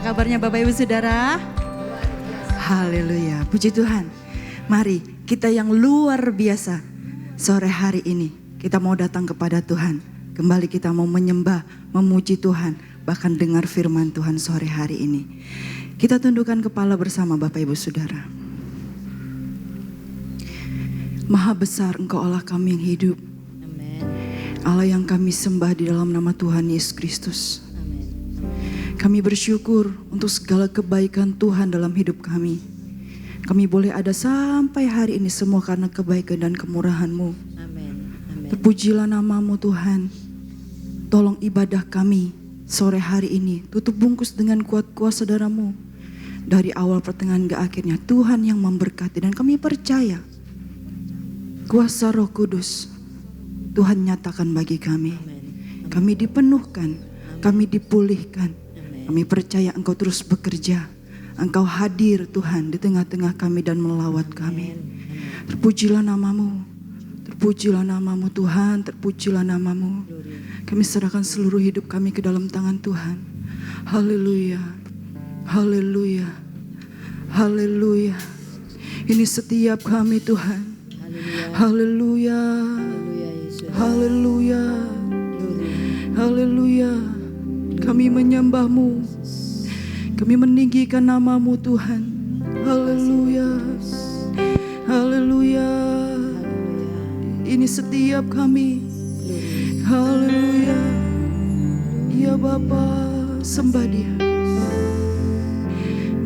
kabarnya Bapak Ibu Saudara? Haleluya, puji Tuhan. Mari kita yang luar biasa sore hari ini kita mau datang kepada Tuhan. Kembali kita mau menyembah, memuji Tuhan, bahkan dengar firman Tuhan sore hari ini. Kita tundukkan kepala bersama Bapak Ibu Saudara. Maha besar Engkau Allah kami yang hidup. Amen. Allah yang kami sembah di dalam nama Tuhan Yesus Kristus. Kami bersyukur untuk segala kebaikan Tuhan dalam hidup kami. Kami boleh ada sampai hari ini semua karena kebaikan dan kemurahan-Mu. Amen. Amen. Terpujilah nama-Mu Tuhan. Tolong ibadah kami sore hari ini tutup bungkus dengan kuat kuasa darah-Mu. Dari awal pertengahan ke akhirnya Tuhan yang memberkati, dan kami percaya kuasa Roh Kudus Tuhan nyatakan bagi kami. Amen. Kami dipenuhkan, kami dipulihkan. Kami percaya Engkau terus bekerja. Engkau hadir Tuhan di tengah-tengah kami dan melawat kami. Terpujilah nama-Mu. Terpujilah nama-Mu Tuhan. Terpujilah nama-Mu. Kami serahkan seluruh hidup kami ke dalam tangan Tuhan. Haleluya. Haleluya. Haleluya. Ini setiap kami Tuhan. Haleluya. Haleluya. Haleluya. Kami menyembah-Mu. Kami meninggikan nama-Mu Tuhan. Haleluya. Haleluya. Ini setiap kami. Haleluya. Ya Bapa, sembah Dia.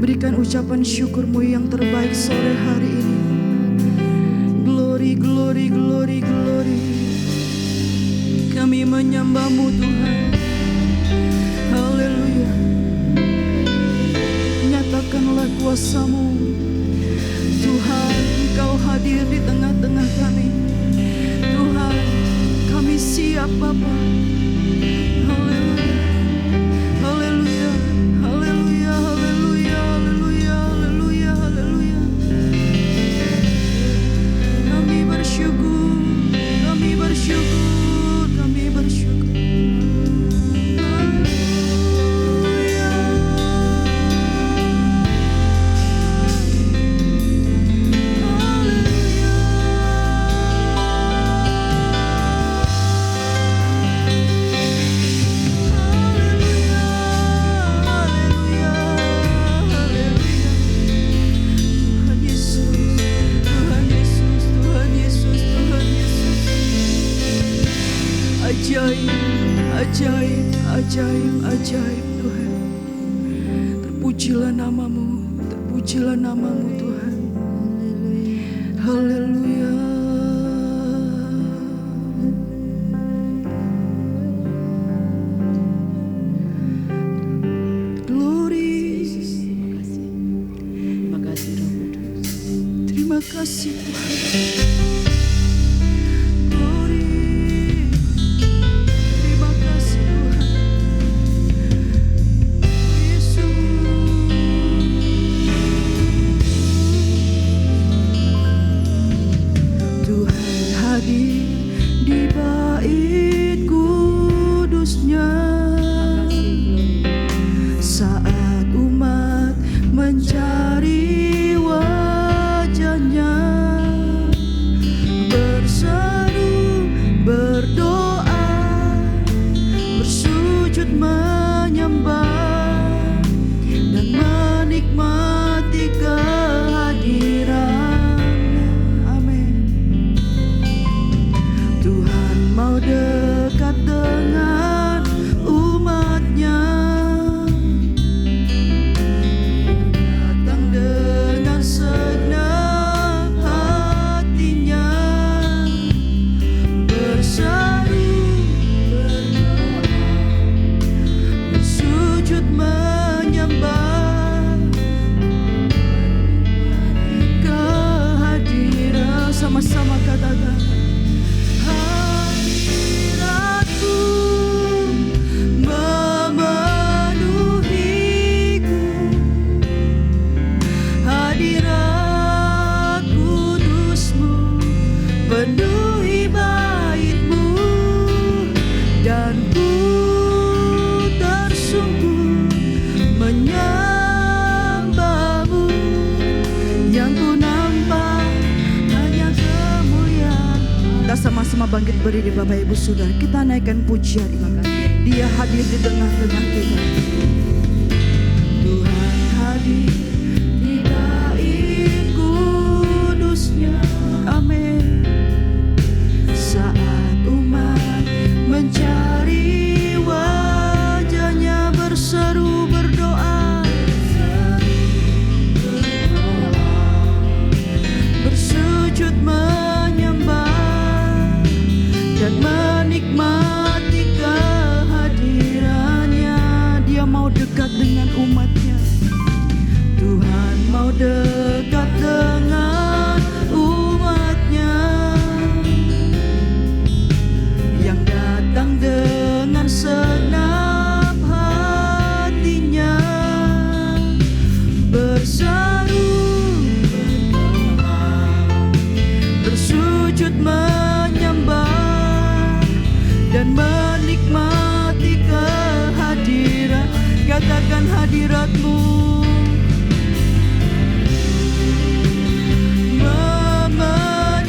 Berikan ucapan syukur-Mu yang terbaik sore hari ini. Glory, glory, glory, glory. Kami menyembah-Mu Tuhan. Haleluya. Nyatakanlah kuasa-Mu Tuhan. Engkau hadir di tengah-tengah kami Tuhan. Kami siap Bapa. Haleluya. Haleluya. Haleluya. Haleluya. Haleluya. Haleluya. Haleluya. Kami bersyukur. Kami bersyukur. Kami bersyukur. Ajaib, ajaib, ajaib Tuhan. Terpujilah nama-Mu, terpujilah nama-Mu Tuhan. Haleluya. Glory. Terima kasih Roh Kudus. Terima kasih Tuhan. Di bait kudusnya saat umat mencari wajahnya, berseru, berdoa, bersujud menyembah dan menikmati kehadiran. Mau dekat dengan umatnya, datang dengan segenap hatinya, berseru, berdoa, bersujud menyembah kehadiran. Sama-sama katakan, penuhi bait-Mu dan ku tersungkur menyembah. sama-sama bangkit berdiri Bapak Ibu Saudara. Kita naikkan pujian ini. Dia hadir di tengah-tengah kita. Tuhan hadir di bait kudusnya. Amin. Saat umat mencari wajahnya, berseru berdoa, bersujud menyembah dan menikmati kehadirannya. Dia mau dekat dengan umatnya. Tuhan mau dekat dengan umatnya yang datang dengan senang hatinya, berseru bersujud menyembah dan menikmati kehadiran. Katakan hadirat-Mu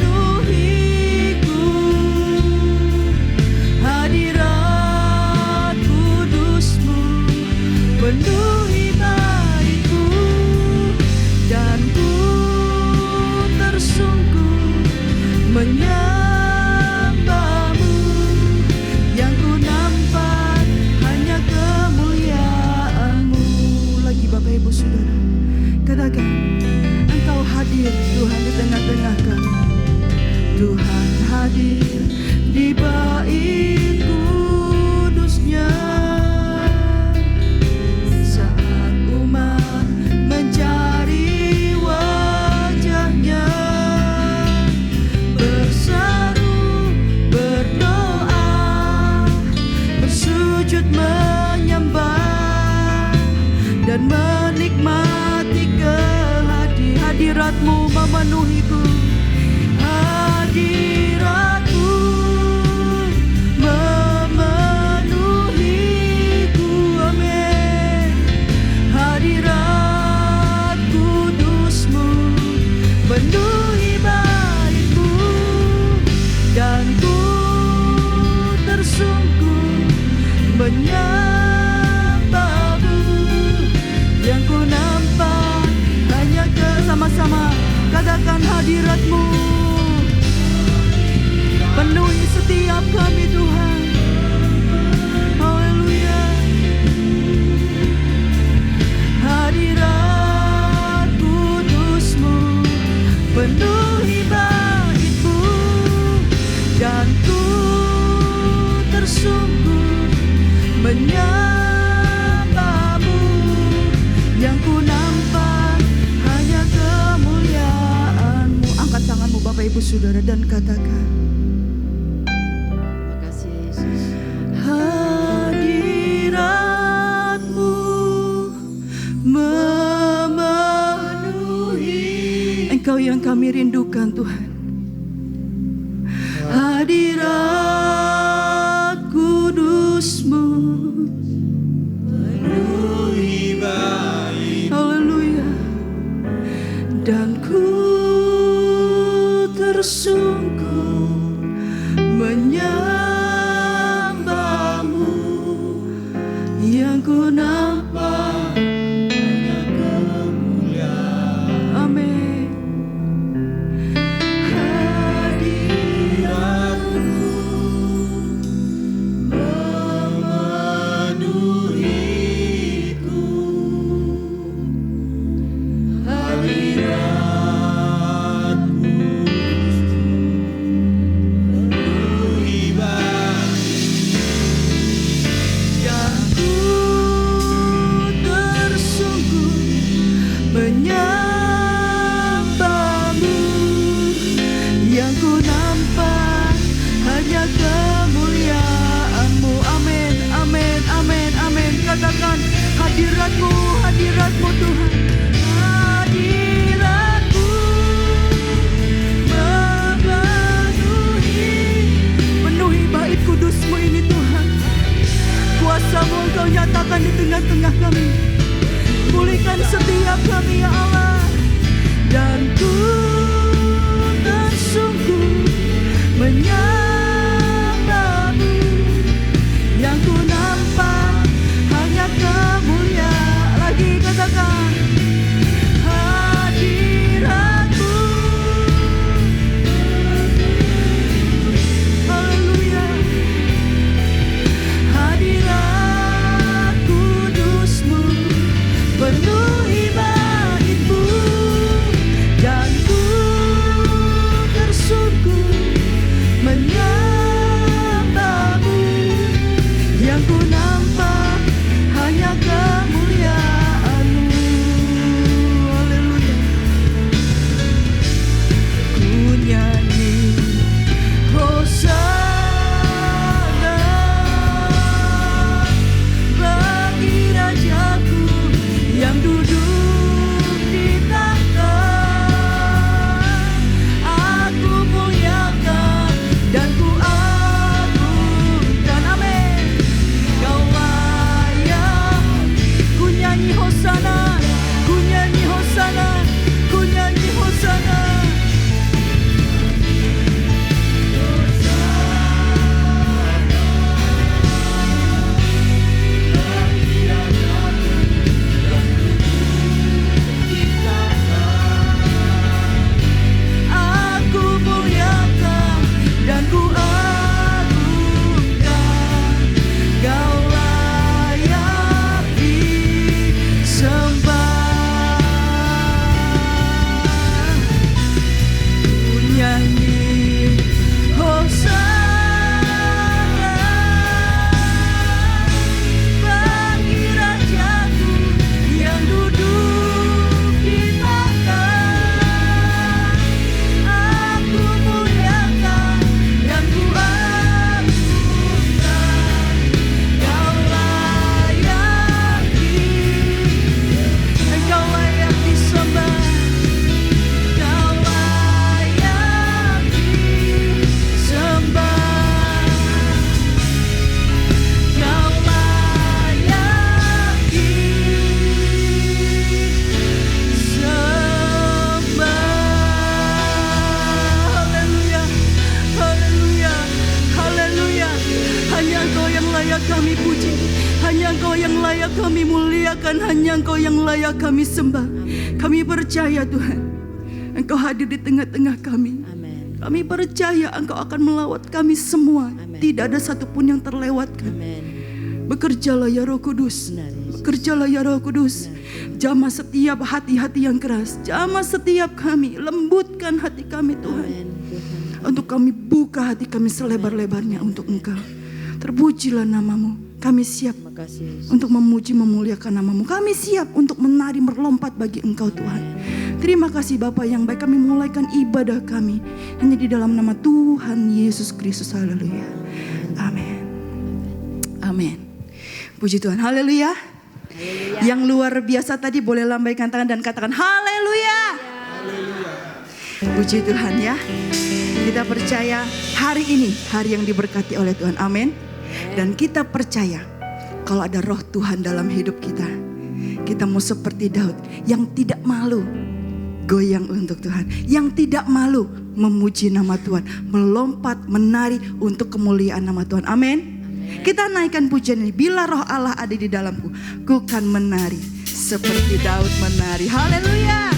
memenuhiku, hadirat kudus-Mu penuhi baitku, dan ku tersungkur menyembah-Mu. Yang ku nampak hanya kemuliaan-Mu. Lagi Bapak Ibu Saudara, katakan Engkau hadir Tuhan di tengah-tengah kami. Tuhan hadir di bait kudusnya. Saat umat mencari wajahnya, berseru berdoa, bersujud menyembah dan menikmati hadirat-Mu memenuhiku. Hadirat-Mu memenuhiku, amin. Hadirat kudus-Mu penuhi baitku, dan ku tersungkur menyembah-Mu. Yang ku nampak hanya sama-sama katakan hadirat-Mu penuhi setiap kami Tuhan. Haleluya. Hadirat kudus-Mu penuhi baitku, dan ku tersungkur menyembah-Mu. Yang ku nampak hanya kemuliaan-Mu. Angkat tanganmu Bapak Ibu Saudara dan katakan, Terima kasih Yesus. hadirat-Mu memenuhi. Engkau yang kami rindukan Tuhan. Hadirat kudus-Mu penuhi bait. Haleluya. Dan ku tersungkur menyembah-Mu. Yang ku nampak hanya kemuliaan. Amin. Hadirat-Mu memenuhiku. Hadirat penuhi baitku, yang ku tersungkur menyembah-Mu. Yang ku nampak hanya kemuliaan-Mu. Amin, amin, amin, amin. Katakan hadirat-Mu, hadirat-Mu Tuhan. Hadirat-Mu penuhi bait kudus-Mu ini Tuhan. Kuasa-Mu Engkau nyatakan di tengah-tengah kami. Pulihkan setiap kami ya Allah. Dan ku tersungkur menyembah layak kami muliakan, hanya Engkau yang layak kami sembah. Kami percaya Tuhan, Engkau hadir di tengah-tengah kami. Amin. Kami percaya Engkau akan melawat kami semua. Amin. Tidak ada satupun yang terlewatkan. Amin. Bekerjalah ya Roh Kudus. Benar, Yesus. Bekerjalah ya Roh Kudus. Jamah setiap hati-hati yang keras. Jamah setiap kami. Lembutkan hati kami Tuhan. Amin, Tuhan. Untuk kami buka hati kami selebar-lebarnya untuk Engkau. Terpujilah namamu. Kami siap Terima kasih, Yesus. untuk memuji memuliakan namamu. Kami siap untuk menari merlompat bagi Engkau Tuhan. Terima kasih Bapa yang baik. Kami mulaikan ibadah kami hanya di dalam nama Tuhan Yesus Kristus. Haleluya. Amin. Amin. Puji Tuhan. Haleluya. Yang luar biasa tadi boleh lambaikan tangan dan katakan haleluya. Puji Tuhan ya. Kita percaya hari ini hari yang diberkati oleh Tuhan. Amin. Dan kita percaya kalau ada roh Tuhan dalam hidup kita, kita mau seperti Daud yang tidak malu goyang untuk Tuhan, yang tidak malu memuji nama Tuhan, melompat menari untuk kemuliaan nama Tuhan. Amin. Kita naikkan pujian ini. Bila roh Allah ada di dalamku, ku kan menari seperti Daud menari. Haleluya.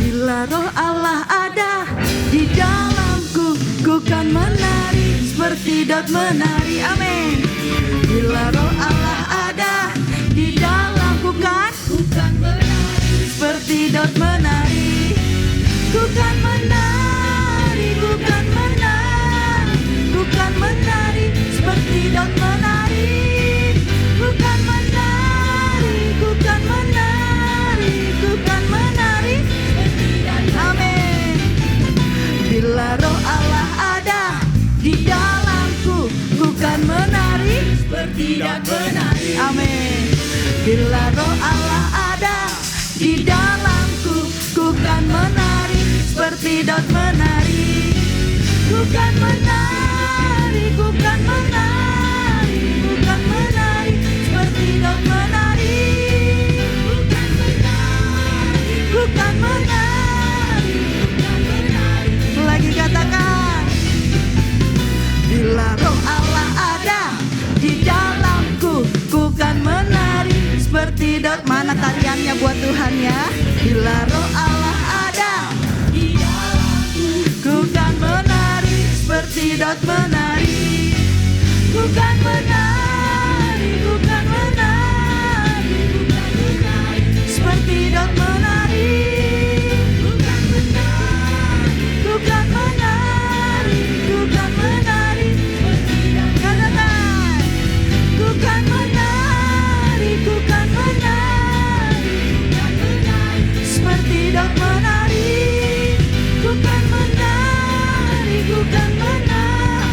Bila roh Allah ada di dalamku, ku kan menari seperti Daud menari. Amin. Bila roh Allah ada di dalamku kan, ku kan menari seperti Daud menari. Ku kan menari, ku kan menari, ku kan menari seperti Daud menari. Ku kan menari, ku kan menari, ku kan menari. Amin. Bila roh Allah ada di dalamku, ku kan menari seperti Daud menari. Amin. Bila roh Allah ada di dalamku, ku kan menari seperti Daud menari. Ku kan menari, ku kan menari, ku kan menari seperti Daud menari. Ku kan menari, ku kan menari, ku kan menari. Lagi katakan. Bila roh Allah ada di dalamku, ku kan menari seperti Daud. Mana tariannya buat Tuhan ya? Bila roh Allah ada di dalamku, ku kan menari seperti Daud menari. Ku kan menari, ku kan menari, ku kan menari seperti Daud menari. Ku kan menari, ku kan menari, ku kan menari seperti Daud. Katakan, ku kan menari, ku kan menari, ku kan menari seperti Daud menari. Ku kan menari, ku kan menari,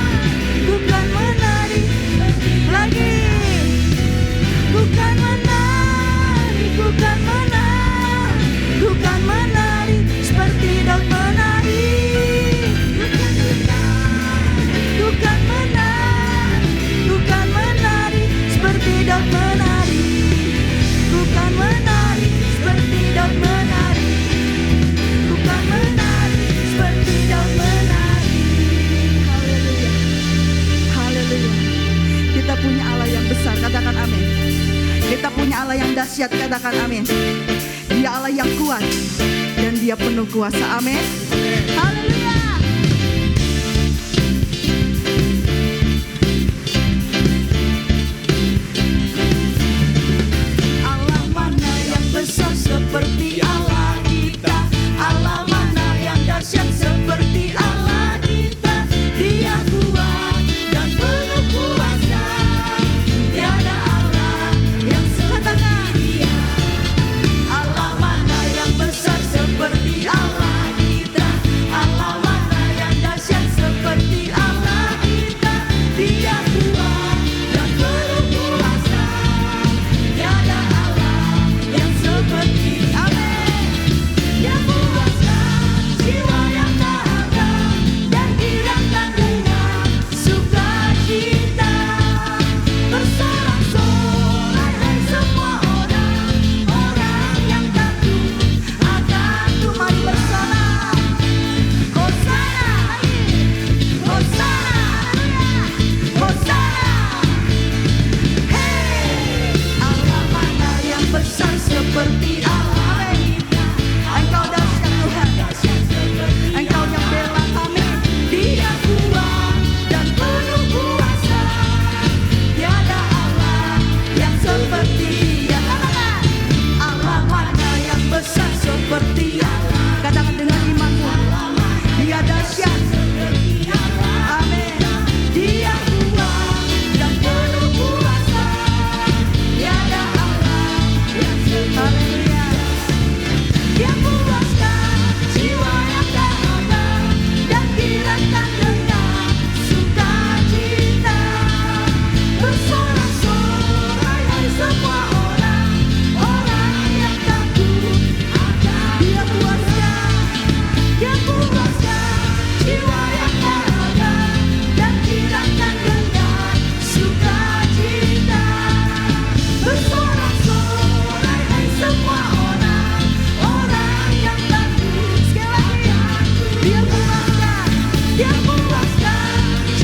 ku kan menari lagi. Ku kan menari, ku kan menari, ku kan menari seperti Daud menari. Ku kan menari, ku kan menari seperti Daud menari. Ku kan menari seperti Daud menari. Ku kan menari seperti Daud menari. Haleluya. Haleluya. Kita punya Allah yang besar, katakan amin. Kita punya Allah yang dahsyat, katakan amin. Dia Allah yang kuat dan Dia penuh kuasa. Amin. Haleluya. Allah mana yang besar seperti Allah kita? Allah mana yang dahsyat seperti Allah kita? Dia kuat dan penuh kuasa. Tiada Allah yang seperti Dia. Allah mana yang besar seperti Allah kita? Allah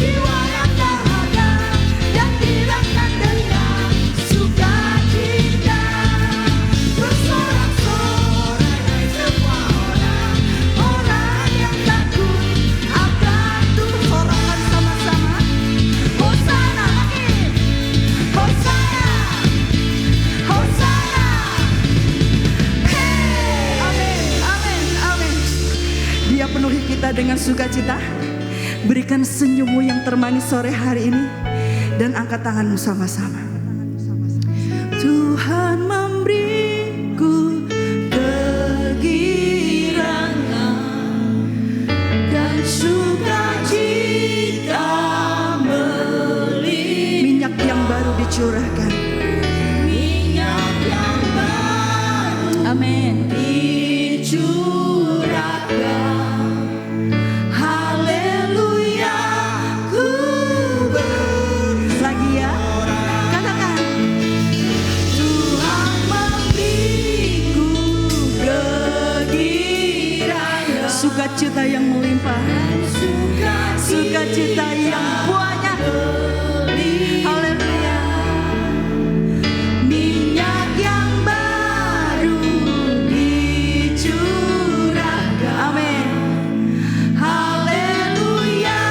jiwa yang dahaga yang dirangkan dengan sukacita. Bersorak-sorai semua orang yang takut akan Tuhan. Sorakan sama-sama. Hosana lagi. Hosana. Hosana. Hey, amin, amin, amin. Dia penuhi kita dengan sukacita. Berikan senyummu yang termanis sore hari ini dan angkat tanganmu sama-sama. Tuhan memberiku kegirangan dan sukacita melimpah. Minyak yang baru dicurahkan. Minyak yang baru. Amin. Dicurahkan. Haleluya. Ku lagi ya. Katakan. Tuhan memberiku kegirangan. Sukacita yang melimpah. Sukacita yang banyak. Haleluya. Minyak yang baru dicurahkan. Amin. Haleluya.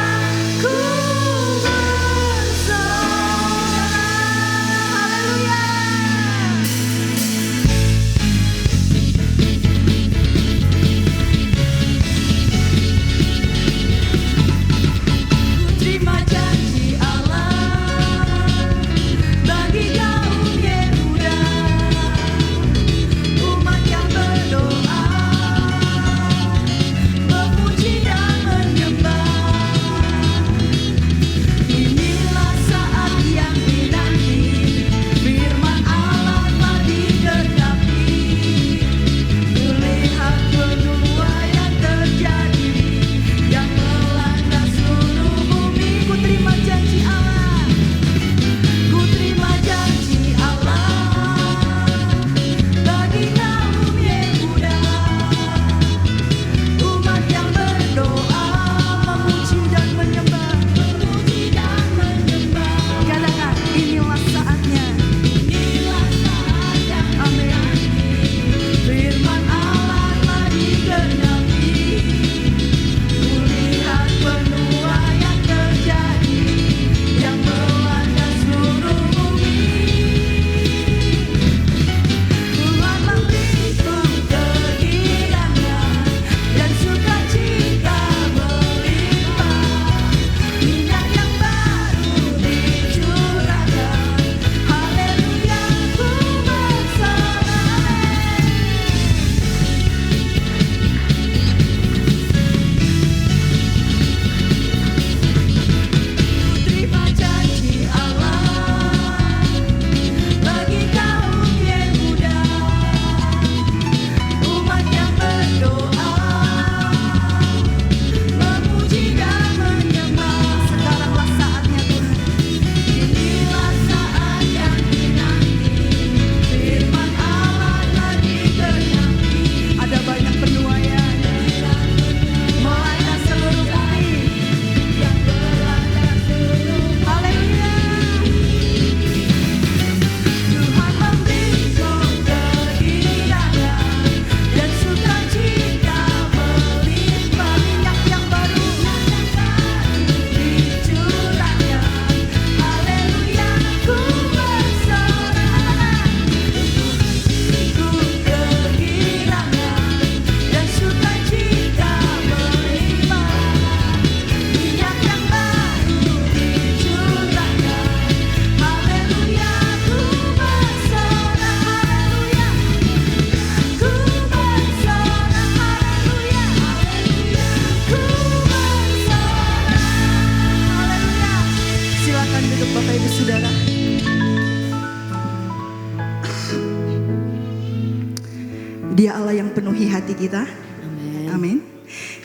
Ku bersorak. Haleluya. Ku terima janji Allah bagi kaum Yehuda, umat yang berdoa, memuji dan menyembah. Inilah saat yang dinanti, firman Allah telah digenapi. Melihat penuaian terjadi yang melanda seluruh bumi. Ku terima janji Allah. Ku terima janji Allah bagi kaum Yehuda, umat yang berdoa, memuji dan menyembah. Memuji dan menyembah. Katakan, inilah saatnya. Inilah saatnya. Amin. Firman Allah telah digenapi. Kulihat penuaian terjadi yang melanda seluruh bumi. Tuhan memberiku kegirangan dan sukacita melimpah. Minyak yang baru dicurahkan. Haleluya. Ku bersorak. Terima janji Allah bagi kaum Yehuda, umat yang berdoa, memuji dan menyembah. Sekaranglah saatnya Tuhan. Inilah saat yang dinanti, firman Allah telah digenapi. Ada banyak penuaian melanda seluruh bumi. Yang melanda seluruh. Haleluya. Tuhan memberiku kegirangan dan sukacita melimpah. Minyak yang baru dicurahkan. Haleluya. Ku bersorak. Ku kegirangan dan sukacita melimpah. Minyak yang baru dicurahkan. Haleluya. Ku bersorak. Haleluya. Ku bersorak. Haleluya. Ku bersorak. Haleluya. Silakan duduk Bapak Ibu Saudara. Dia Allah yang penuhi hati kita. Amin. Amin.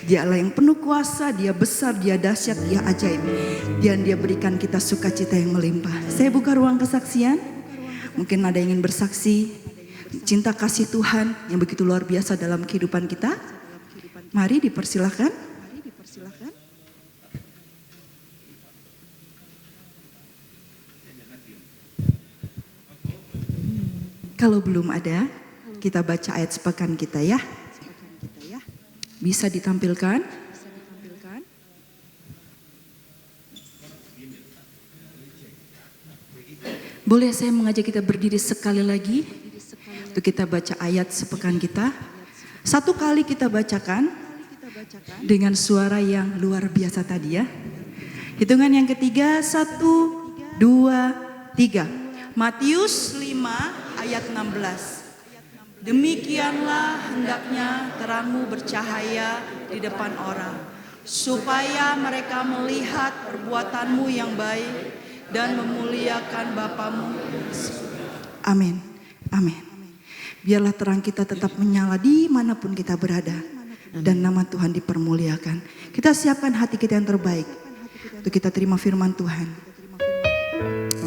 Dia Allah yang penuh kuasa, Dia besar, Dia dahsyat, Dia ajaib. Dan Dia berikan kita sukacita yang melimpah. Saya buka ruang kesaksian. Mungkin ada yang ingin bersaksi cinta kasih Tuhan yang begitu luar biasa dalam kehidupan kita. Mari dipersilakan. Kalau belum ada, kita baca ayat sepekan kita ya. Bisa ditampilkan? Boleh saya mengajak kita berdiri sekali lagi untuk kita baca ayat sepekan kita. Satu kali kita bacakan dengan suara yang luar biasa tadi ya. Hitungan yang ketiga, 1, 2, 3. Matius 5 ayat 16. Demikianlah hendaknya terangmu bercahaya di depan orang, supaya mereka melihat perbuatanmu yang baik dan memuliakan Bapamu. Amin. Amin. Biarlah terang kita tetap menyala dimanapun kita berada. Dan nama Tuhan dipermuliakan. Kita siapkan hati kita yang terbaik untuk kita terima firman Tuhan.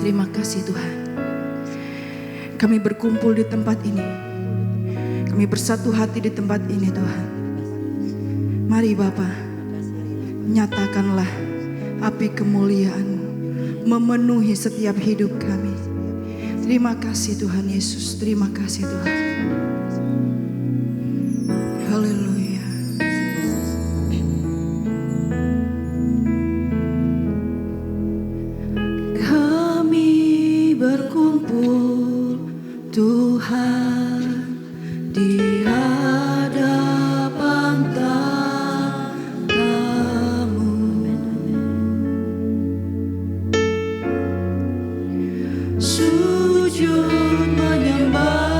Terima kasih Tuhan. Kami berkumpul di tempat ini. Kami bersatu hati di tempat ini Tuhan. Mari Bapa, nyatakanlah api kemuliaan-Mu memenuhi setiap hidup kami. Terima kasih Tuhan Yesus, terima kasih Tuhan. Haleluya. Kami berkumpul Tuhan di hadapan tahta-Mu. Sujud menyembah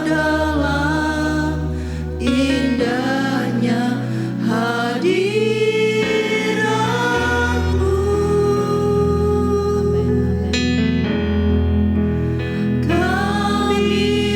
dalam indahnya hadirat-Mu. Kami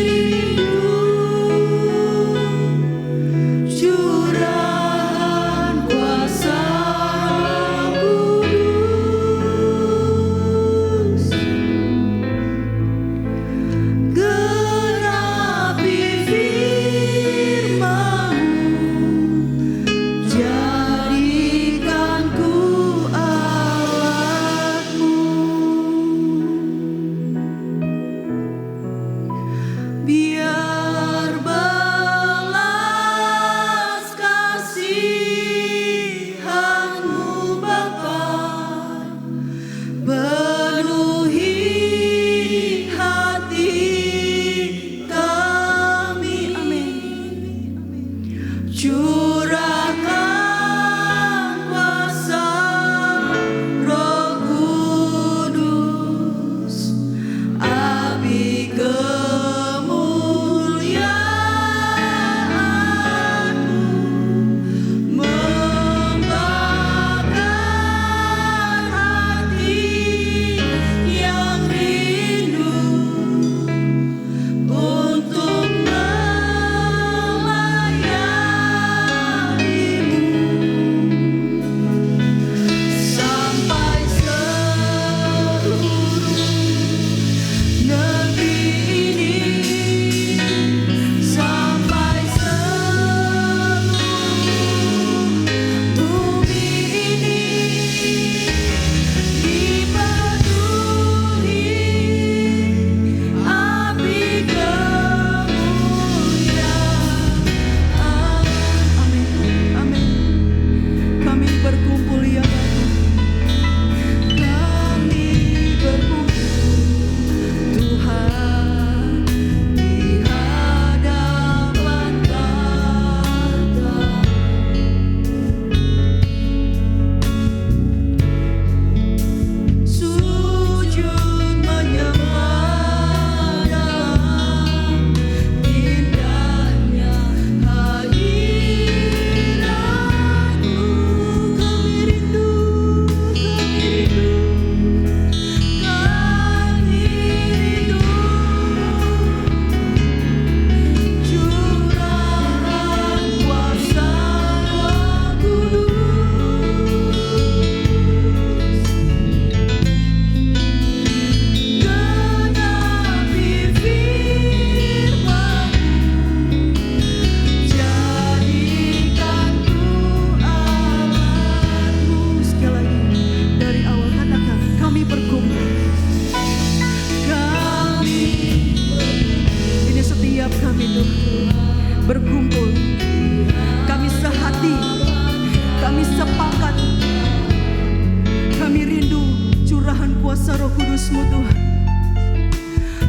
kuasa Roh Kudus-Mu Tuhan.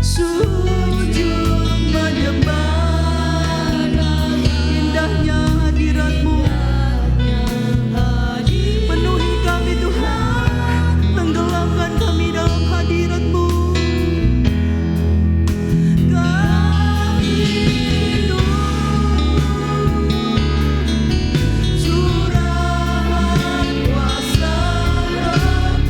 Sujud menyembah indahnya hadirat-Mu. Penuhi kami Tuhan, tenggelamkan kami dalam hadirat-Mu. Kami rindu curahan kuasa Roh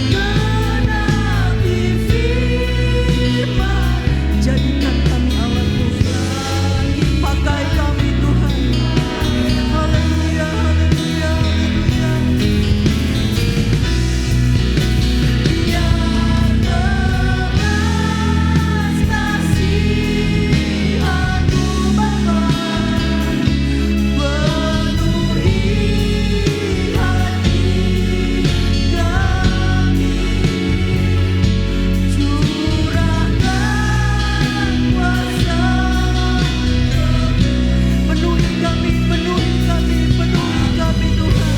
genapi firman, jadikan kami alat-Mu, pakai kami Tuhan. Haleluya, haleluya, haleluya. Biar belas kasihan-Mu Bapa penuhi hati kami, curahkan kuasa. Penuhi kami, penuhi kami, penuhi kami Tuhan.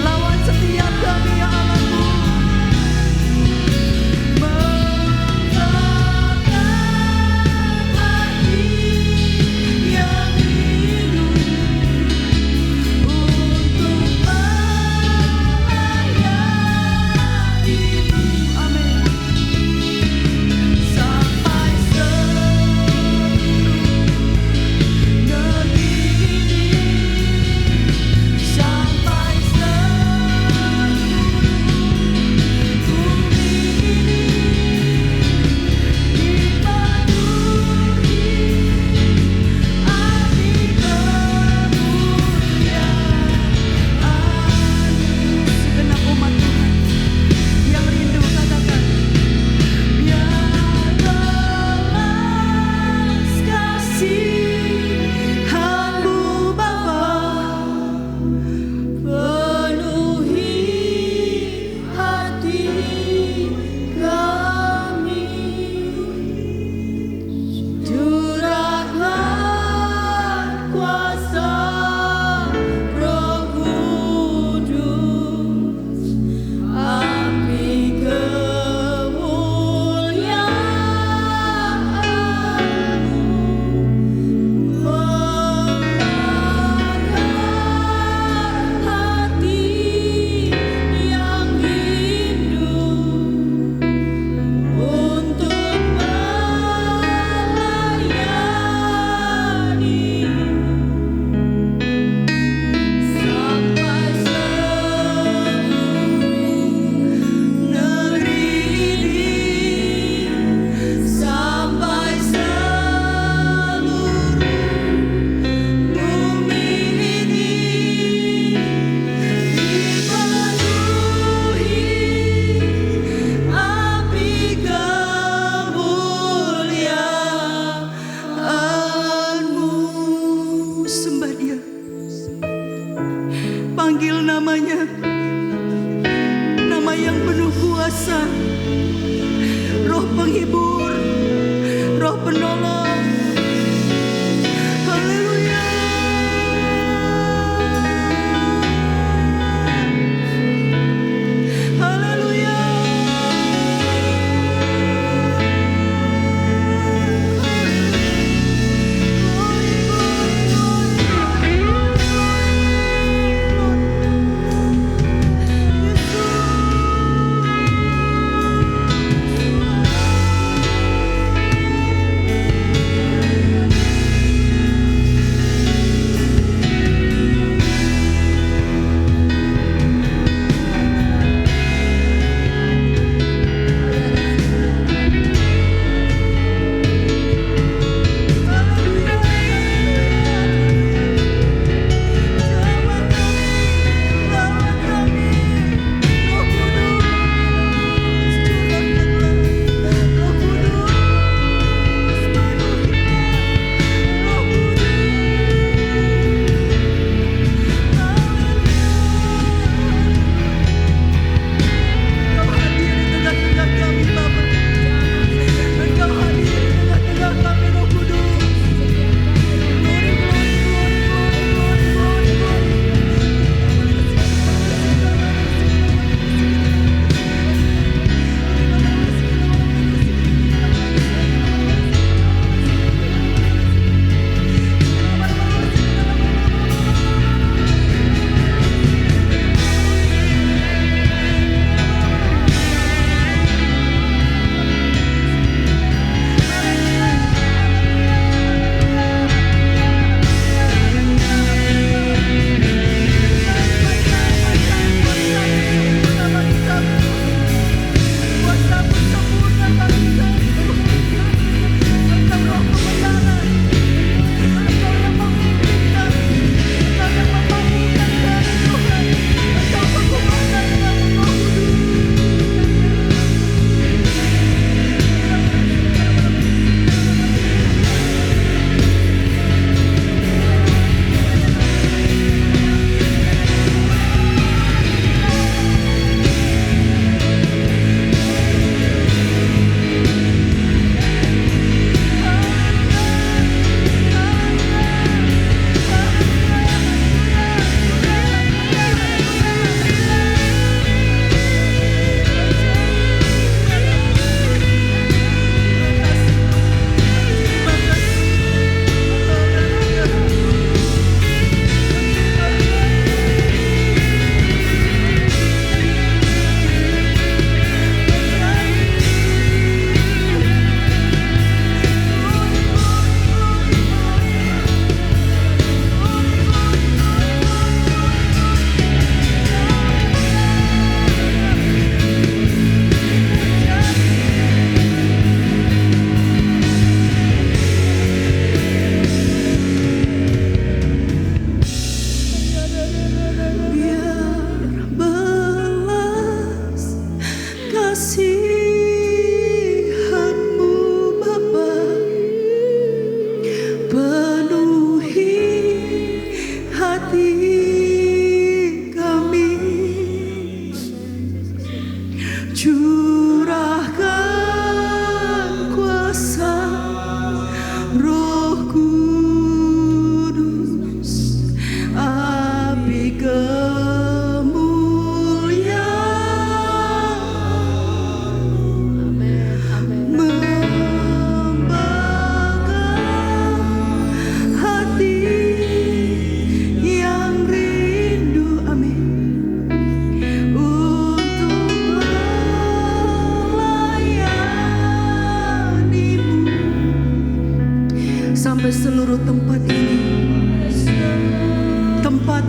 Lawan setiap kami ya Allah-Mu. Menggerakkan hati yang rindu untuk melayani-Mu. Amin. Sampai seluruh negeri ini, sampai seluruh bumi ini dipenuhi api kemuliaan-Mu. Segenap umat Tuhan yang rindu katakan, biar belas kasihan-Mu Bapa penuhi hati kami, curahkan kuasa Roh Kudus, api kemuliaan-Mu membakar hati yang rindu untuk melayani, sampai seluruh negeri ini, sampai seluruh bumi ini dipenuhi api kemuliaan-Mu. Sembah Dia, panggil namanya, nama yang penuh kuasa, Roh penghibur, Roh penolong. Haleluya. Haleluya. Glory, glory, glory, glory.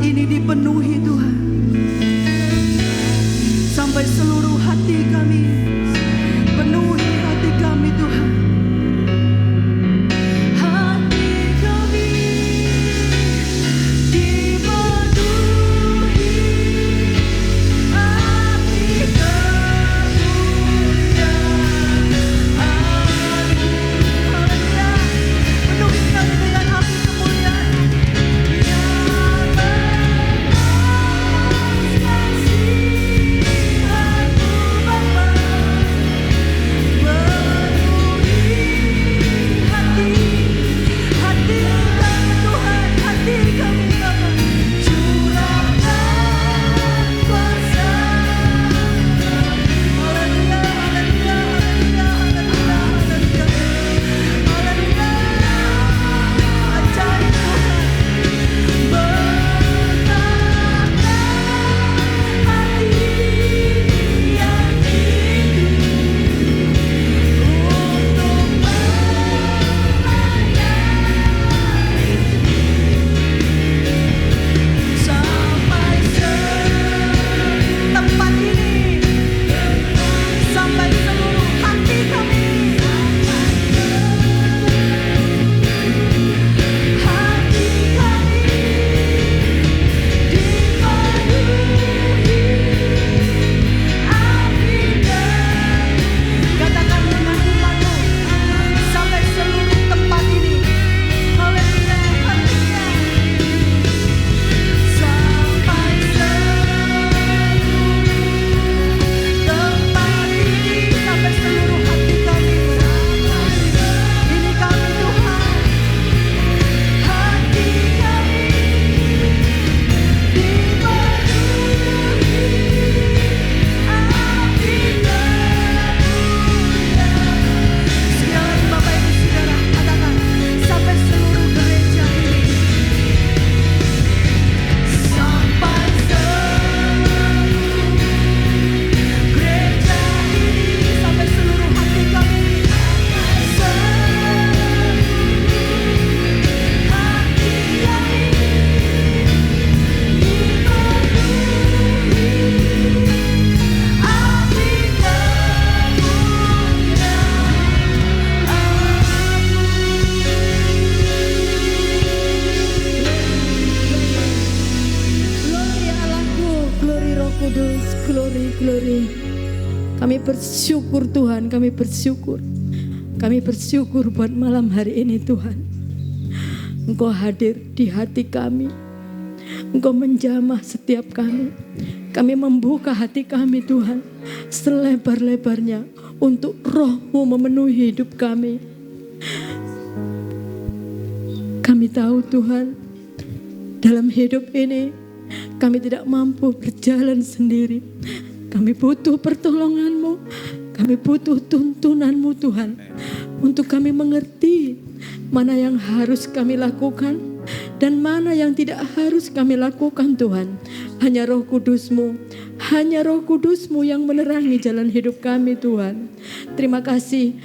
ini dipenuhi Tuhan. Sampai seluruh hati kami, penuhi hati kami Tuhan. Hati kami dipenuhi api kemuliaan-Mu. Haleluya. Penuhi kami dengan api kemuliaan. Glory. Kami bersyukur Tuhan, kami bersyukur. Kami bersyukur buat malam hari ini Tuhan. Engkau hadir di hati kami. Engkau menjamah setiap kami. Kami membuka hati kami Tuhan selebar-lebarnya untuk Roh-Mu memenuhi hidup kami. Kami tahu Tuhan, dalam hidup ini kami tidak mampu berjalan sendiri. Kami butuh pertolongan-Mu. Kami butuh tuntunan-Mu Tuhan. Untuk kami mengerti mana yang harus kami lakukan dan mana yang tidak harus kami lakukan Tuhan. Hanya Roh Kudus-Mu, hanya Roh Kudus-Mu yang menerangi jalan hidup kami Tuhan. Terima kasih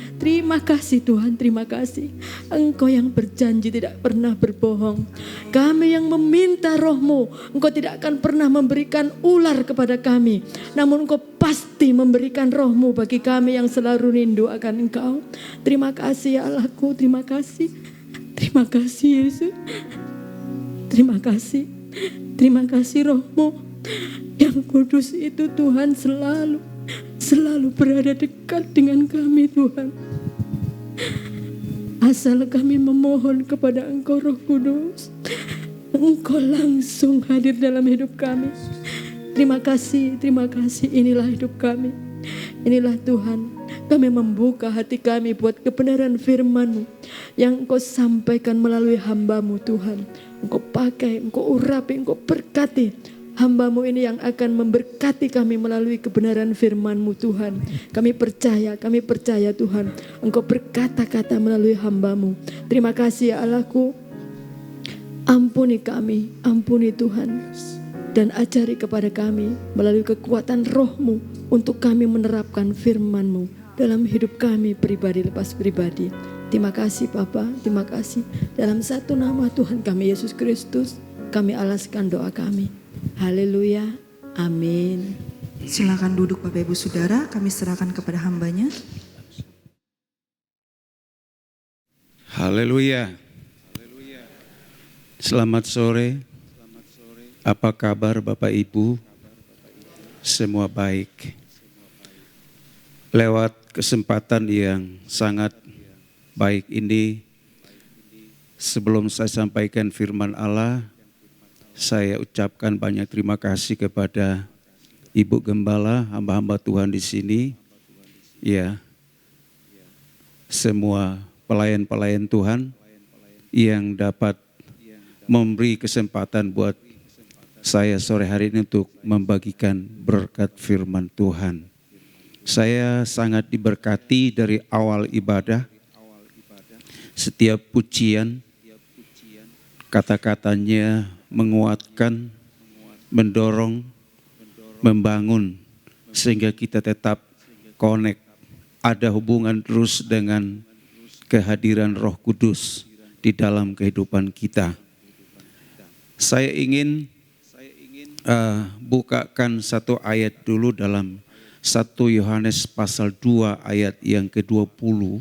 Tuhan, terima kasih. Engkau yang berjanji tidak pernah berbohong. Kami yang meminta Roh-Mu, Engkau tidak akan pernah memberikan ular kepada kami. Namun Engkau pasti memberikan Roh-Mu bagi kami yang selalu rindu akan Engkau. Terima kasih ya Allahku, terima kasih. Terima kasih Yesus. Terima kasih. Terima kasih Roh-Mu yang kudus itu Tuhan selalu berada dekat dengan kami Tuhan. Asal kami memohon kepada Engkau Roh Kudus, Engkau langsung hadir dalam hidup kami. Terima kasih, inilah hidup kami. Inilah Tuhan, kami membuka hati kami buat kebenaran firman-Mu yang Engkau sampaikan melalui hamba-Mu Tuhan. Engkau pakai, Engkau urapi, Engkau berkati hamba-Mu ini yang akan memberkati kami melalui kebenaran firman-Mu Tuhan. Kami percaya Tuhan, Engkau berkata-kata melalui hamba-Mu. Terima kasih ya Allahku. Ampuni kami, ampuni Tuhan. Dan ajari kepada kami melalui kekuatan Roh-Mu untuk kami menerapkan firman-Mu dalam hidup kami pribadi lepas pribadi. Terima kasih Bapa, terima kasih. Dalam satu nama Tuhan kami Yesus Kristus, kami alaskan doa kami. Haleluya, amin. Silakan duduk Bapak Ibu Saudara, kami serahkan kepada hambanya. Haleluya. Selamat sore. Apa kabar Bapak Ibu? Semua baik. Lewat kesempatan yang sangat baik ini, sebelum saya sampaikan firman Allah, saya ucapkan banyak terima kasih kepada Ibu Gembala, hamba-hamba Tuhan di sini. Ya, semua pelayan-pelayan Tuhan yang dapat memberi kesempatan buat saya sore hari ini untuk membagikan berkat firman Tuhan. Saya sangat diberkati dari awal ibadah. Setiap pujian, kata-katanya menguatkan, mendorong, membangun, sehingga kita tetap connect, ada hubungan terus dengan kehadiran Roh Kudus di dalam kehidupan kita. Saya ingin bukakan satu ayat dulu dalam 1 Yohanes pasal 2 ayat yang ke-20.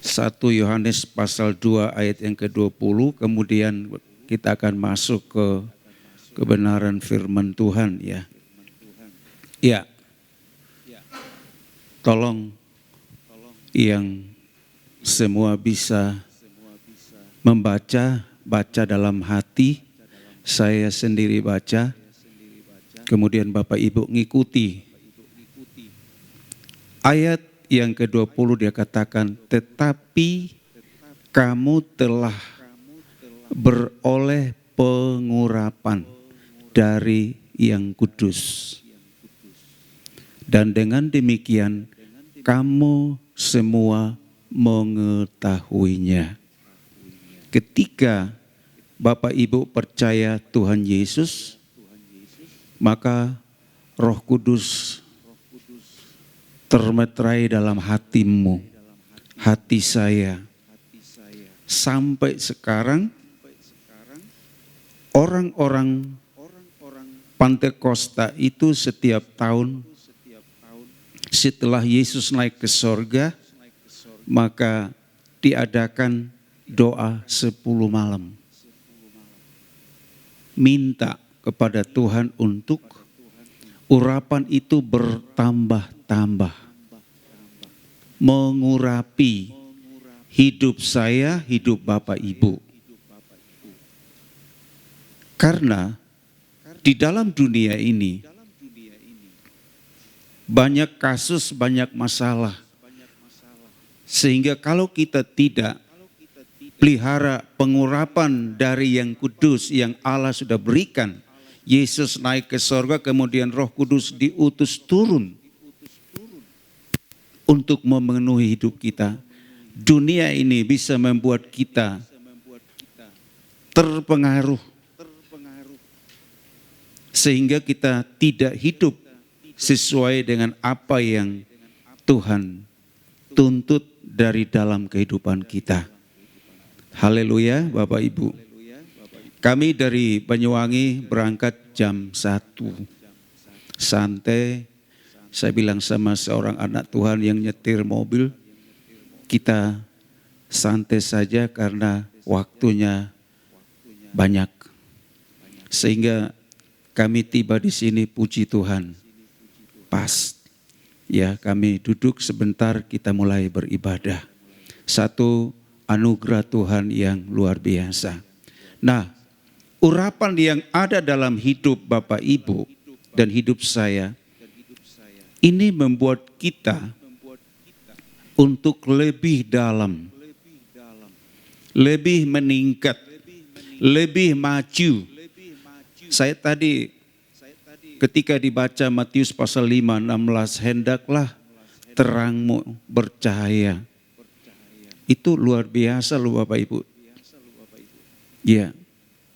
1 Yohanes pasal 2 ayat yang ke-20, kemudian kita akan masuk ke kebenaran firman Tuhan ya. Ya. Tolong yang semua bisa baca dalam hati, saya sendiri baca, kemudian Bapak Ibu ngikuti. Ayat yang ke-20 dia katakan, tetapi kamu telah beroleh pengurapan dari yang kudus. Dan dengan demikian kamu semua mengetahuinya. Ketika Bapak Ibu percaya Tuhan Yesus, maka Roh Kudus termeterai dalam hatimu, hati saya. Sampai sekarang orang-orang Pantekosta itu setiap tahun setelah Yesus naik ke sorga, maka diadakan doa 10 malam. Minta kepada Tuhan untuk urapan itu bertambah-tambah. Mengurapi hidup saya, hidup Bapak Ibu. Karena di dalam dunia ini banyak kasus, banyak masalah. Sehingga kalau kita tidak pelihara pengurapan dari yang kudus yang Allah sudah berikan, Yesus naik ke sorga, kemudian Roh Kudus diutus turun untuk memenuhi hidup kita. Dunia ini bisa membuat kita terpengaruh, sehingga kita tidak hidup sesuai dengan apa yang Tuhan tuntut dari dalam kehidupan kita. Haleluya Bapak Ibu. Kami dari Banyuwangi berangkat jam 1. Santai, saya bilang sama seorang anak Tuhan yang nyetir mobil, kita santai saja karena waktunya banyak. Sehingga kami tiba di sini, puji Tuhan, pas. Ya, kami duduk sebentar, kita mulai beribadah. Satu anugerah Tuhan yang luar biasa. Nah, urapan yang ada dalam hidup Bapak Ibu dan hidup saya, ini membuat kita untuk lebih dalam, lebih meningkat, lebih maju. Saya tadi ketika dibaca Matius pasal 5, 16, hendaklah terangmu bercahaya. Itu luar biasa loh Bapak Ibu. Ya,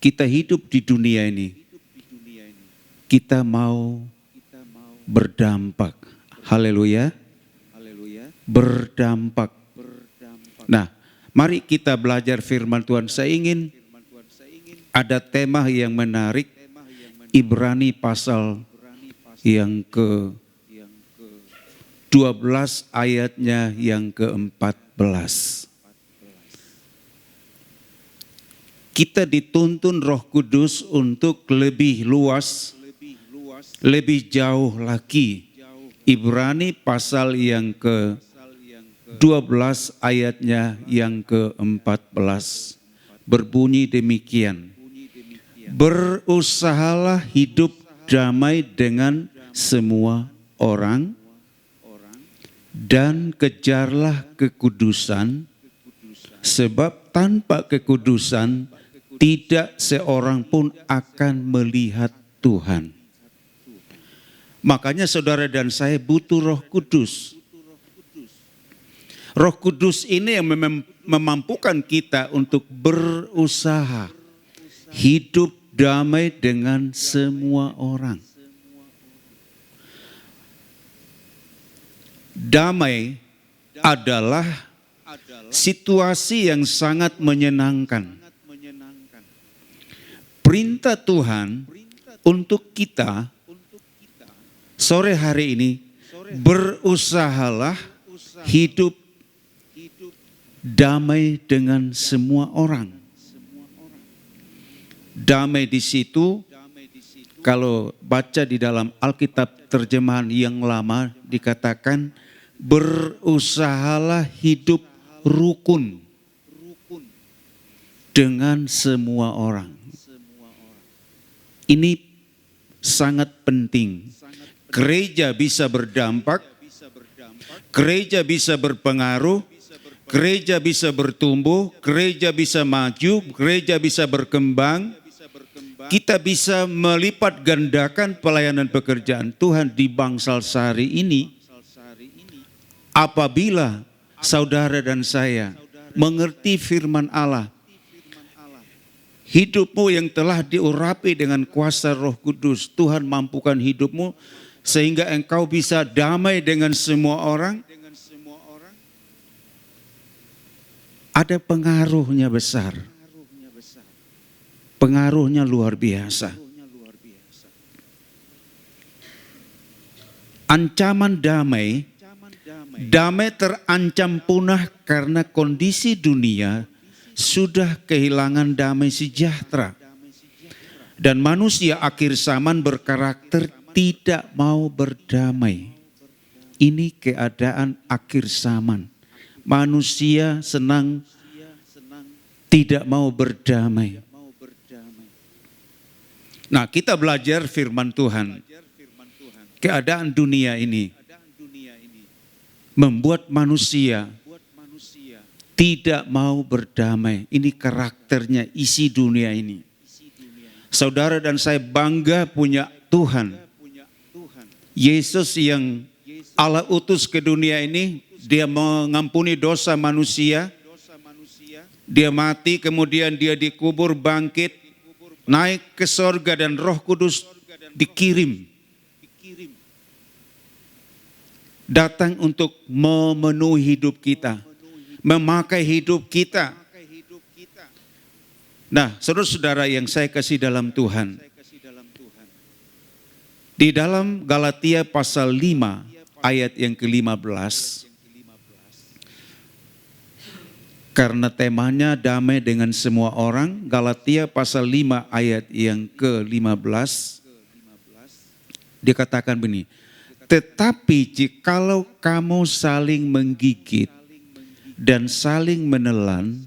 kita hidup di dunia ini, kita mau berdampak. Haleluya. Berdampak. Nah, Mari kita belajar firman Tuhan. Saya ingin ada tema yang menarik, Ibrani pasal yang ke-12 ayatnya yang ke-14. Kita dituntun Roh Kudus untuk lebih luas, lebih jauh lagi. Ibrani pasal yang ke-12 ayatnya yang ke-14 berbunyi demikian. Berusahalah hidup damai dengan semua orang dan kejarlah kekudusan, sebab tanpa kekudusan tidak seorang pun akan melihat Tuhan. Makanya saudara dan saya butuh Roh Kudus. Roh Kudus ini yang memampukan kita untuk berusaha hidup damai dengan semua orang. Damai adalah situasi yang sangat menyenangkan. Perintah Tuhan untuk kita sore hari ini, berusahalah hidup damai dengan semua orang. Damai di situ, kalau baca di dalam Alkitab terjemahan yang lama dikatakan, berusahalah hidup rukun dengan semua orang. Ini sangat penting. Gereja bisa berdampak, gereja bisa berpengaruh, gereja bisa bertumbuh, gereja bisa maju, gereja bisa berkembang. Kita bisa melipat gandakan pelayanan pekerjaan Tuhan di Bangsal Sari ini apabila saudara dan saya mengerti firman Allah. Hidupmu yang telah diurapi dengan kuasa Roh Kudus, Tuhan mampukan hidupmu sehingga engkau bisa damai dengan semua orang. Ada pengaruhnya besar. Pengaruhnya luar biasa. Ancaman damai, damai terancam punah karena kondisi dunia sudah kehilangan damai sejahtera. Dan manusia akhir zaman berkarakter tidak mau berdamai. Ini keadaan akhir zaman. Manusia senang tidak mau berdamai. Nah, kita belajar firman Tuhan. Keadaan dunia ini membuat manusia tidak mau berdamai. Ini karakternya, isi dunia ini. Saudara dan saya bangga punya Tuhan. Yesus yang Allah utus ke dunia ini, dia mengampuni dosa manusia. Dia mati, kemudian dia dikubur, bangkit, naik ke sorga, dan Roh Kudus dikirim. Datang untuk memenuhi hidup kita, memakai hidup kita. Nah, saudara-saudara yang saya kasih dalam Tuhan, di dalam Galatia pasal 5 ayat yang ke-15, karena temanya damai dengan semua orang, Galatia pasal 5 ayat yang ke-15, dikatakan begini, tetapi jikalau kamu saling menggigit dan saling menelan,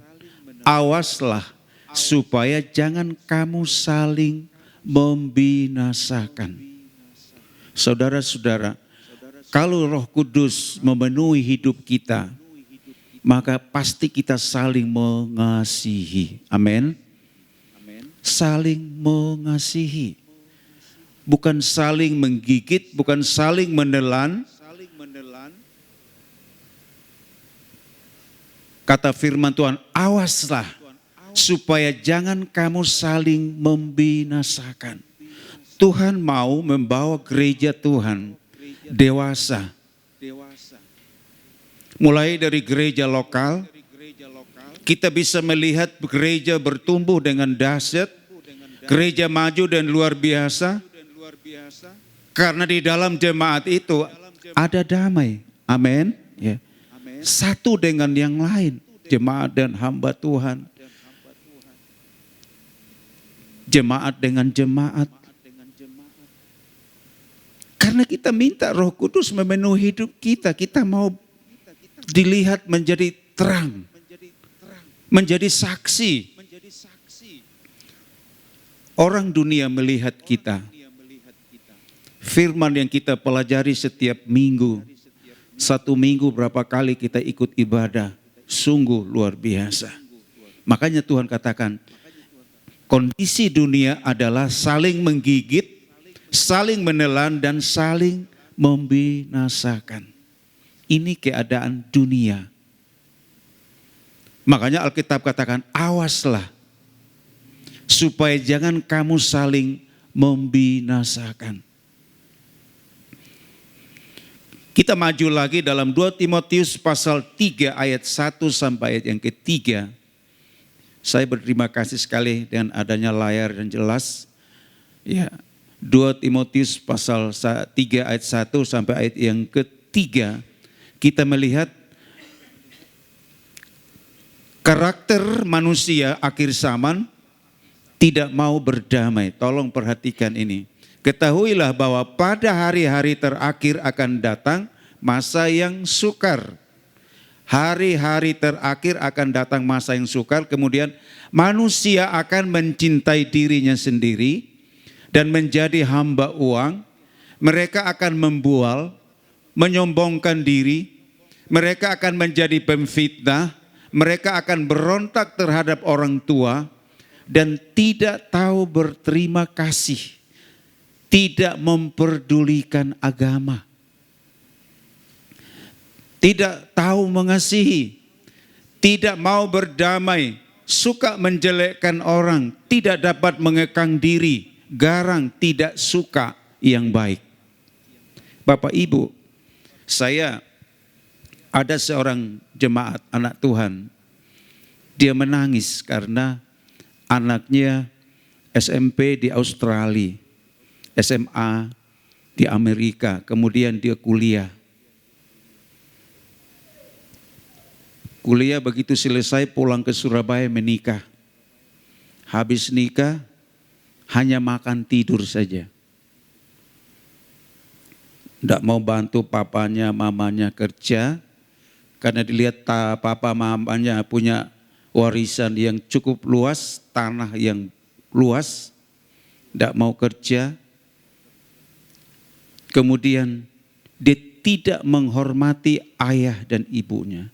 awaslah supaya jangan kamu saling membinasakan. Saudara-saudara, kalau Roh Kudus memenuhi hidup kita, maka pasti kita saling mengasihi. Amin. Saling mengasihi. Bukan saling menggigit, bukan saling menelan. Kata firman Tuhan, awaslah supaya jangan kamu saling membinasakan. Tuhan mau membawa gereja Tuhan dewasa. Mulai dari gereja lokal, Kita bisa melihat gereja bertumbuh dengan dahsyat, gereja maju dan luar biasa, karena di dalam jemaat itu ada damai. Amin. Ya. Satu dengan yang lain, jemaat dan hamba Tuhan, jemaat dengan jemaat. Karena kita minta Roh Kudus memenuhi hidup kita, kita mau dilihat menjadi terang, menjadi saksi. Orang dunia melihat kita. Firman yang kita pelajari setiap minggu, satu minggu berapa kali kita ikut ibadah, sungguh luar biasa. Makanya Tuhan katakan, kondisi dunia adalah saling menggigit, saling menelan, dan saling membinasakan. Ini keadaan dunia. Makanya Alkitab katakan, awaslah, supaya jangan kamu saling membinasakan. Kita maju lagi dalam 2 Timotius pasal 3 ayat 1 sampai ayat yang ketiga. Saya berterima kasih sekali dengan adanya layar yang jelas. Ya, 2 Timotius pasal 3 ayat 1 sampai ayat yang ketiga. Kita melihat karakter manusia akhir zaman tidak mau berdamai. Tolong perhatikan ini. Ketahuilah bahwa pada hari-hari terakhir akan datang masa yang sukar. Hari-hari terakhir akan datang masa yang sukar. Kemudian manusia akan mencintai dirinya sendiri dan menjadi hamba uang. Mereka akan membual, menyombongkan diri. Mereka akan menjadi pemfitnah. Mereka akan berontak terhadap orang tua dan tidak tahu berterima kasih. Tidak memperdulikan agama, tidak tahu mengasihi, tidak mau berdamai, suka menjelekkan orang, tidak dapat mengekang diri, garang, tidak suka yang baik. Bapak Ibu, saya ada seorang jemaat anak Tuhan, dia menangis karena anaknya SMP di Australia, SMA di Amerika, kemudian dia kuliah. Kuliah begitu selesai pulang ke Surabaya menikah. Habis nikah hanya makan tidur saja. Tidak mau bantu papanya, mamanya kerja, karena dilihat papa mamanya punya warisan yang cukup luas, tanah yang luas, tidak mau kerja. Kemudian dia tidak menghormati ayah dan ibunya.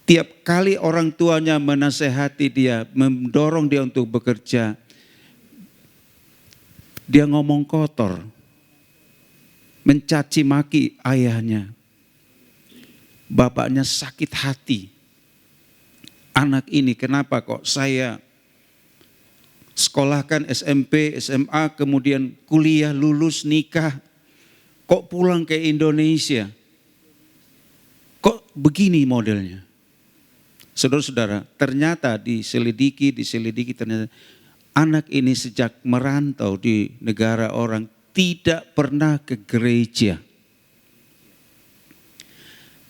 Tiap kali orang tuanya menasehati dia, mendorong dia untuk bekerja, dia ngomong kotor, mencaci maki ayahnya. Bapaknya sakit hati. Anak ini kenapa kok saya sekolahkan SMP, SMA, kemudian kuliah, lulus, nikah, kok pulang ke Indonesia? Kok begini modelnya? Saudara-saudara, ternyata diselidiki ternyata anak ini sejak merantau di negara orang tidak pernah ke gereja.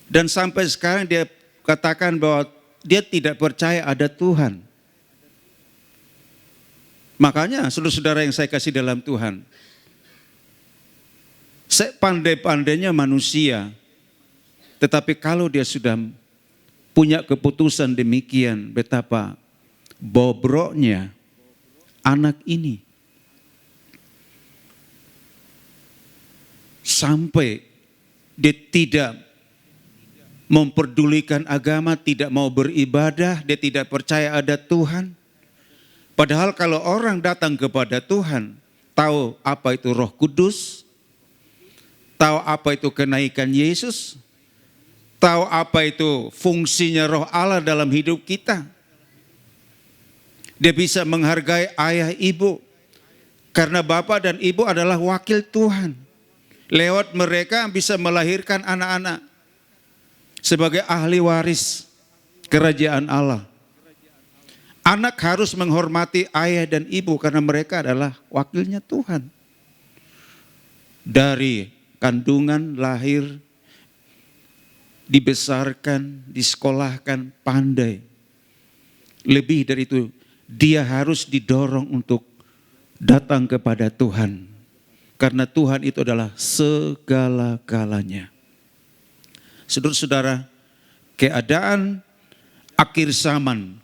Dan sampai sekarang dia katakan bahwa dia tidak percaya ada Tuhan. Makanya saudara-saudara yang saya kasih dalam Tuhan, sepandai-pandainya manusia, tetapi kalau dia sudah punya keputusan demikian, betapa bobroknya anak ini. Sampai dia tidak memperdulikan agama, tidak mau beribadah, dia tidak percaya ada Tuhan. Padahal kalau orang datang kepada Tuhan, tahu apa itu Roh Kudus, tahu apa itu kenaikan Yesus, tahu apa itu fungsinya Roh Allah dalam hidup kita. Dia bisa menghargai ayah ibu, karena bapak dan ibu adalah wakil Tuhan. Lewat mereka bisa melahirkan anak-anak sebagai ahli waris kerajaan Allah. Anak harus menghormati ayah dan ibu karena mereka adalah wakilnya Tuhan. Dari kandungan, lahir, dibesarkan, disekolahkan, pandai. Lebih dari itu, dia harus didorong untuk datang kepada Tuhan. Karena Tuhan itu adalah segala-galanya. Saudara-saudara, keadaan akhir zaman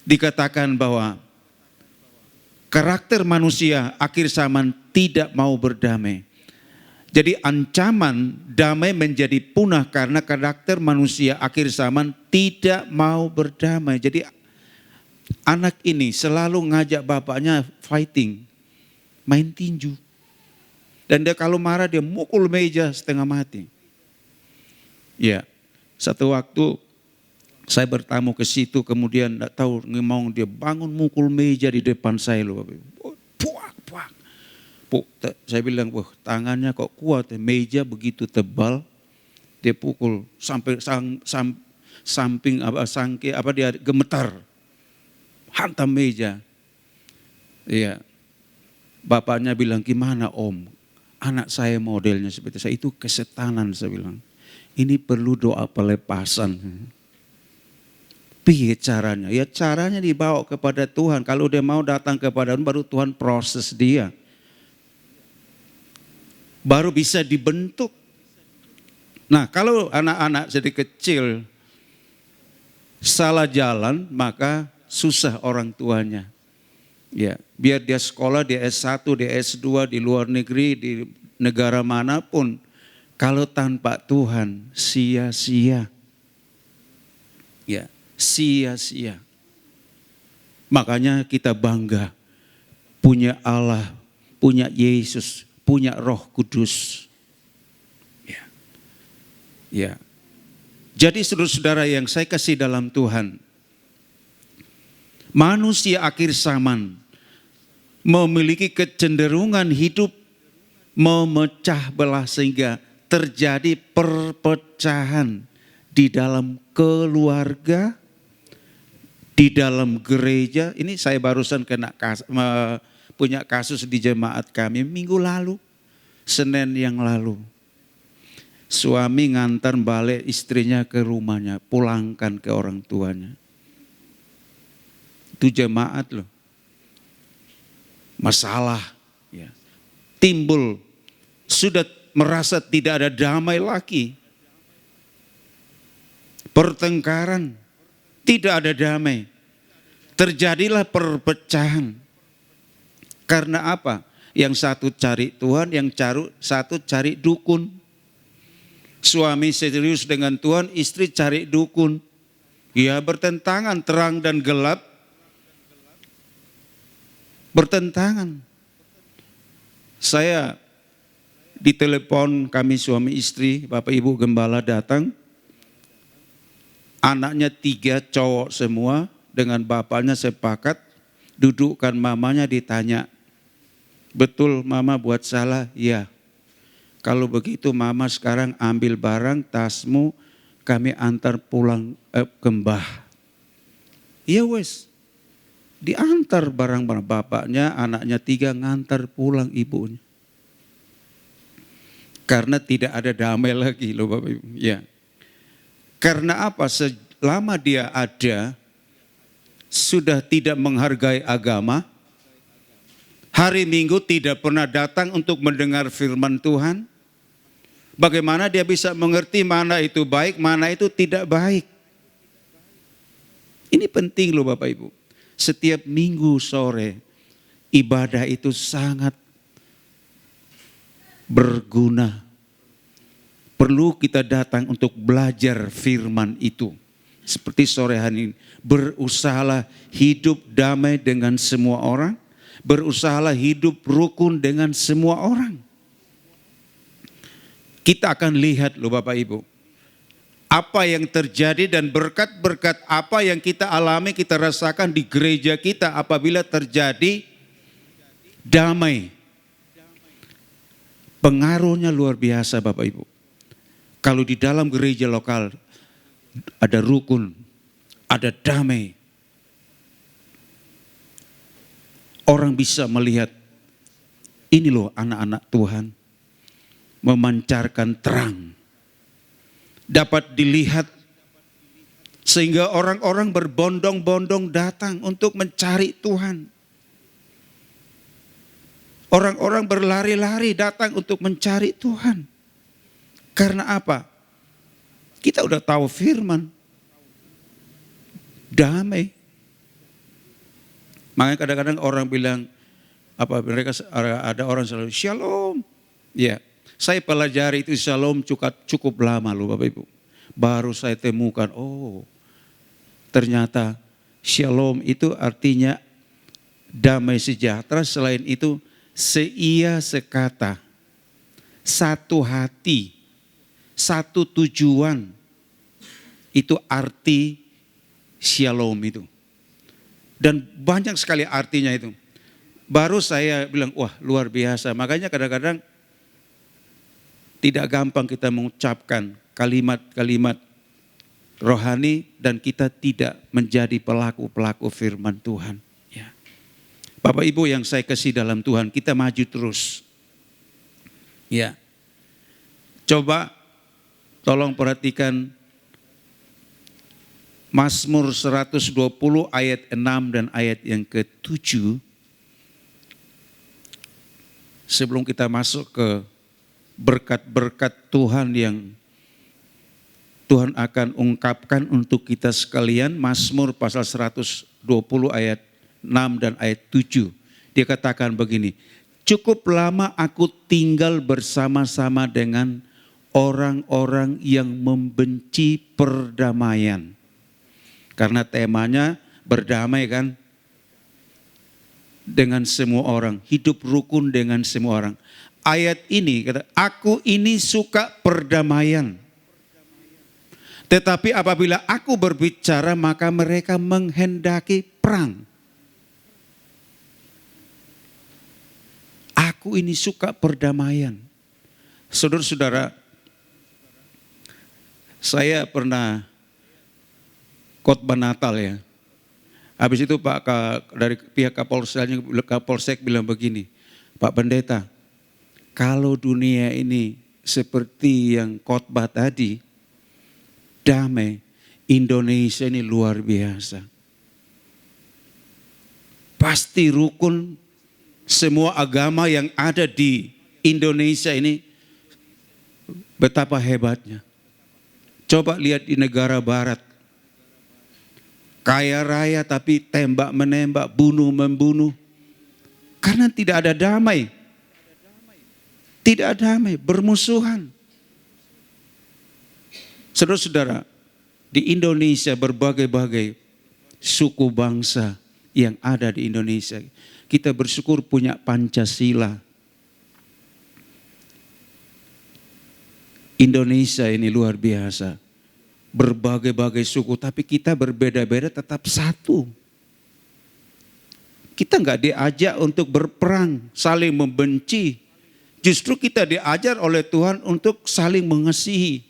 dikatakan bahwa karakter manusia akhir zaman tidak mau berdamai. Jadi ancaman damai menjadi punah karena karakter manusia akhir zaman tidak mau berdamai. Jadi anak ini selalu ngajak bapaknya fighting, main tinju. Dan dia kalau marah dia mukul meja setengah mati. Ya, satu waktu saya bertamu ke situ, kemudian tidak tahu ngomong dia bangun mukul meja di depan saya loh. Puak, puak. Saya bilang, wah tangannya kok kuat, meja begitu tebal, dia pukul sampai samping dia gemetar, hantam meja. Iya, bapaknya bilang gimana om, anak saya modelnya seperti saya itu kesetanan, saya bilang. Ini perlu doa pelepasan. Piye caranya? Ya caranya dibawa kepada Tuhan. Kalau dia mau datang kepada Tuhan, baru Tuhan proses dia. Baru bisa dibentuk. Nah kalau anak-anak jadi kecil salah jalan, maka susah orang tuanya. Ya, biar dia sekolah, dia S1, dia S2 di luar negeri, di negara manapun. Kalau tanpa Tuhan, sia-sia. Ya. Sia-sia. Makanya kita bangga punya Allah, punya Yesus, punya Roh Kudus. Ya. Ya. Jadi saudara-saudara yang saya kasih dalam Tuhan, manusia akhir zaman memiliki kecenderungan hidup memecah belah sehingga terjadi perpecahan di dalam keluarga, di dalam gereja. Ini saya barusan punya kasus di jemaat kami minggu lalu, Senin yang lalu. Suami ngantar balik istrinya ke rumahnya, pulangkan ke orang tuanya. Itu jemaat loh. Masalah ya. Timbul, sudah merasa tidak ada damai lagi. Pertengkaran, tidak ada damai. Terjadilah perpecahan. Karena apa? Yang satu cari Tuhan, yang satu cari dukun. Suami serius dengan Tuhan, istri cari dukun. Ya bertentangan, terang dan gelap. Bertentangan. Saya ditelepon, kami suami istri, Bapak Ibu Gembala datang. Anaknya 3 cowok semua, dengan bapaknya sepakat, dudukkan mamanya ditanya, betul mama buat salah? Ya. Kalau begitu mama sekarang ambil barang, tasmu, kami antar pulang ke Mbah. Iya wes, diantar barang-barang bapaknya, anaknya 3 ngantar pulang ibunya. Karena tidak ada damai lagi loh Bapak Ibu. Ya. Karena apa? Selama dia ada, sudah tidak menghargai agama, hari Minggu tidak pernah datang untuk mendengar firman Tuhan. Bagaimana dia bisa mengerti mana itu baik, mana itu tidak baik? Ini penting loh Bapak Ibu. Setiap Minggu sore, ibadah itu sangat berguna. Perlu kita datang untuk belajar firman itu. Seperti sore hari ini, berusahalah hidup damai dengan semua orang. Berusahalah hidup rukun dengan semua orang. Kita akan lihat loh Bapak Ibu. Apa yang terjadi dan berkat-berkat apa yang kita alami, kita rasakan di gereja kita apabila terjadi damai. Pengaruhnya luar biasa Bapak Ibu. Kalau di dalam gereja lokal ada rukun, ada damai. Orang bisa melihat, ini loh anak-anak Tuhan, memancarkan terang. Dapat dilihat, sehingga orang-orang berbondong-bondong datang untuk mencari Tuhan. Orang-orang berlari-lari datang untuk mencari Tuhan. Karena apa? Kita udah tahu firman. Damai. Makanya kadang-kadang orang bilang, ada orang selalu shalom. Ya, saya pelajari itu shalom cukup lama loh Bapak Ibu. Baru saya temukan, oh ternyata shalom itu artinya damai sejahtera. Selain itu seia sekata, satu hati, satu tujuan. Itu arti shalom itu. Dan banyak sekali artinya itu. Baru saya bilang, wah luar biasa. Makanya kadang-kadang tidak gampang kita mengucapkan kalimat-kalimat rohani dan kita tidak menjadi pelaku-pelaku firman Tuhan. Ya. Bapak Ibu yang saya kasih dalam Tuhan, kita maju terus. Ya. Coba tolong perhatikan Mazmur 120 ayat 6 dan ayat yang ke-7. Sebelum kita masuk ke berkat-berkat Tuhan yang Tuhan akan ungkapkan untuk kita sekalian, Mazmur pasal 120 ayat 6 dan ayat 7. Dia katakan begini, cukup lama aku tinggal bersama-sama dengan orang-orang yang membenci perdamaian. Karena temanya berdamai kan dengan semua orang, hidup rukun dengan semua orang. Ayat ini kata, aku ini suka perdamaian. Tetapi apabila aku berbicara maka mereka menghendaki perang. Aku ini suka perdamaian. Saudara-saudara, saya pernah khotbah Natal ya. Habis itu dari pihak Kapolsek bilang begini, Pak Pendeta, kalau dunia ini seperti yang khotbah tadi, damai, Indonesia ini luar biasa. Pasti rukun, semua agama yang ada di Indonesia ini betapa hebatnya. Coba lihat di negara barat. Kaya raya tapi tembak menembak, bunuh membunuh. Karena tidak ada damai. Tidak ada damai, bermusuhan. Saudara-saudara, di Indonesia berbagai-bagai suku bangsa yang ada di Indonesia. Kita bersyukur punya Pancasila. Indonesia ini luar biasa. Berbagai-bagai suku, tapi kita berbeda-beda tetap satu. Kita nggak diajak untuk berperang, saling membenci. Justru kita diajar oleh Tuhan untuk saling mengasihi.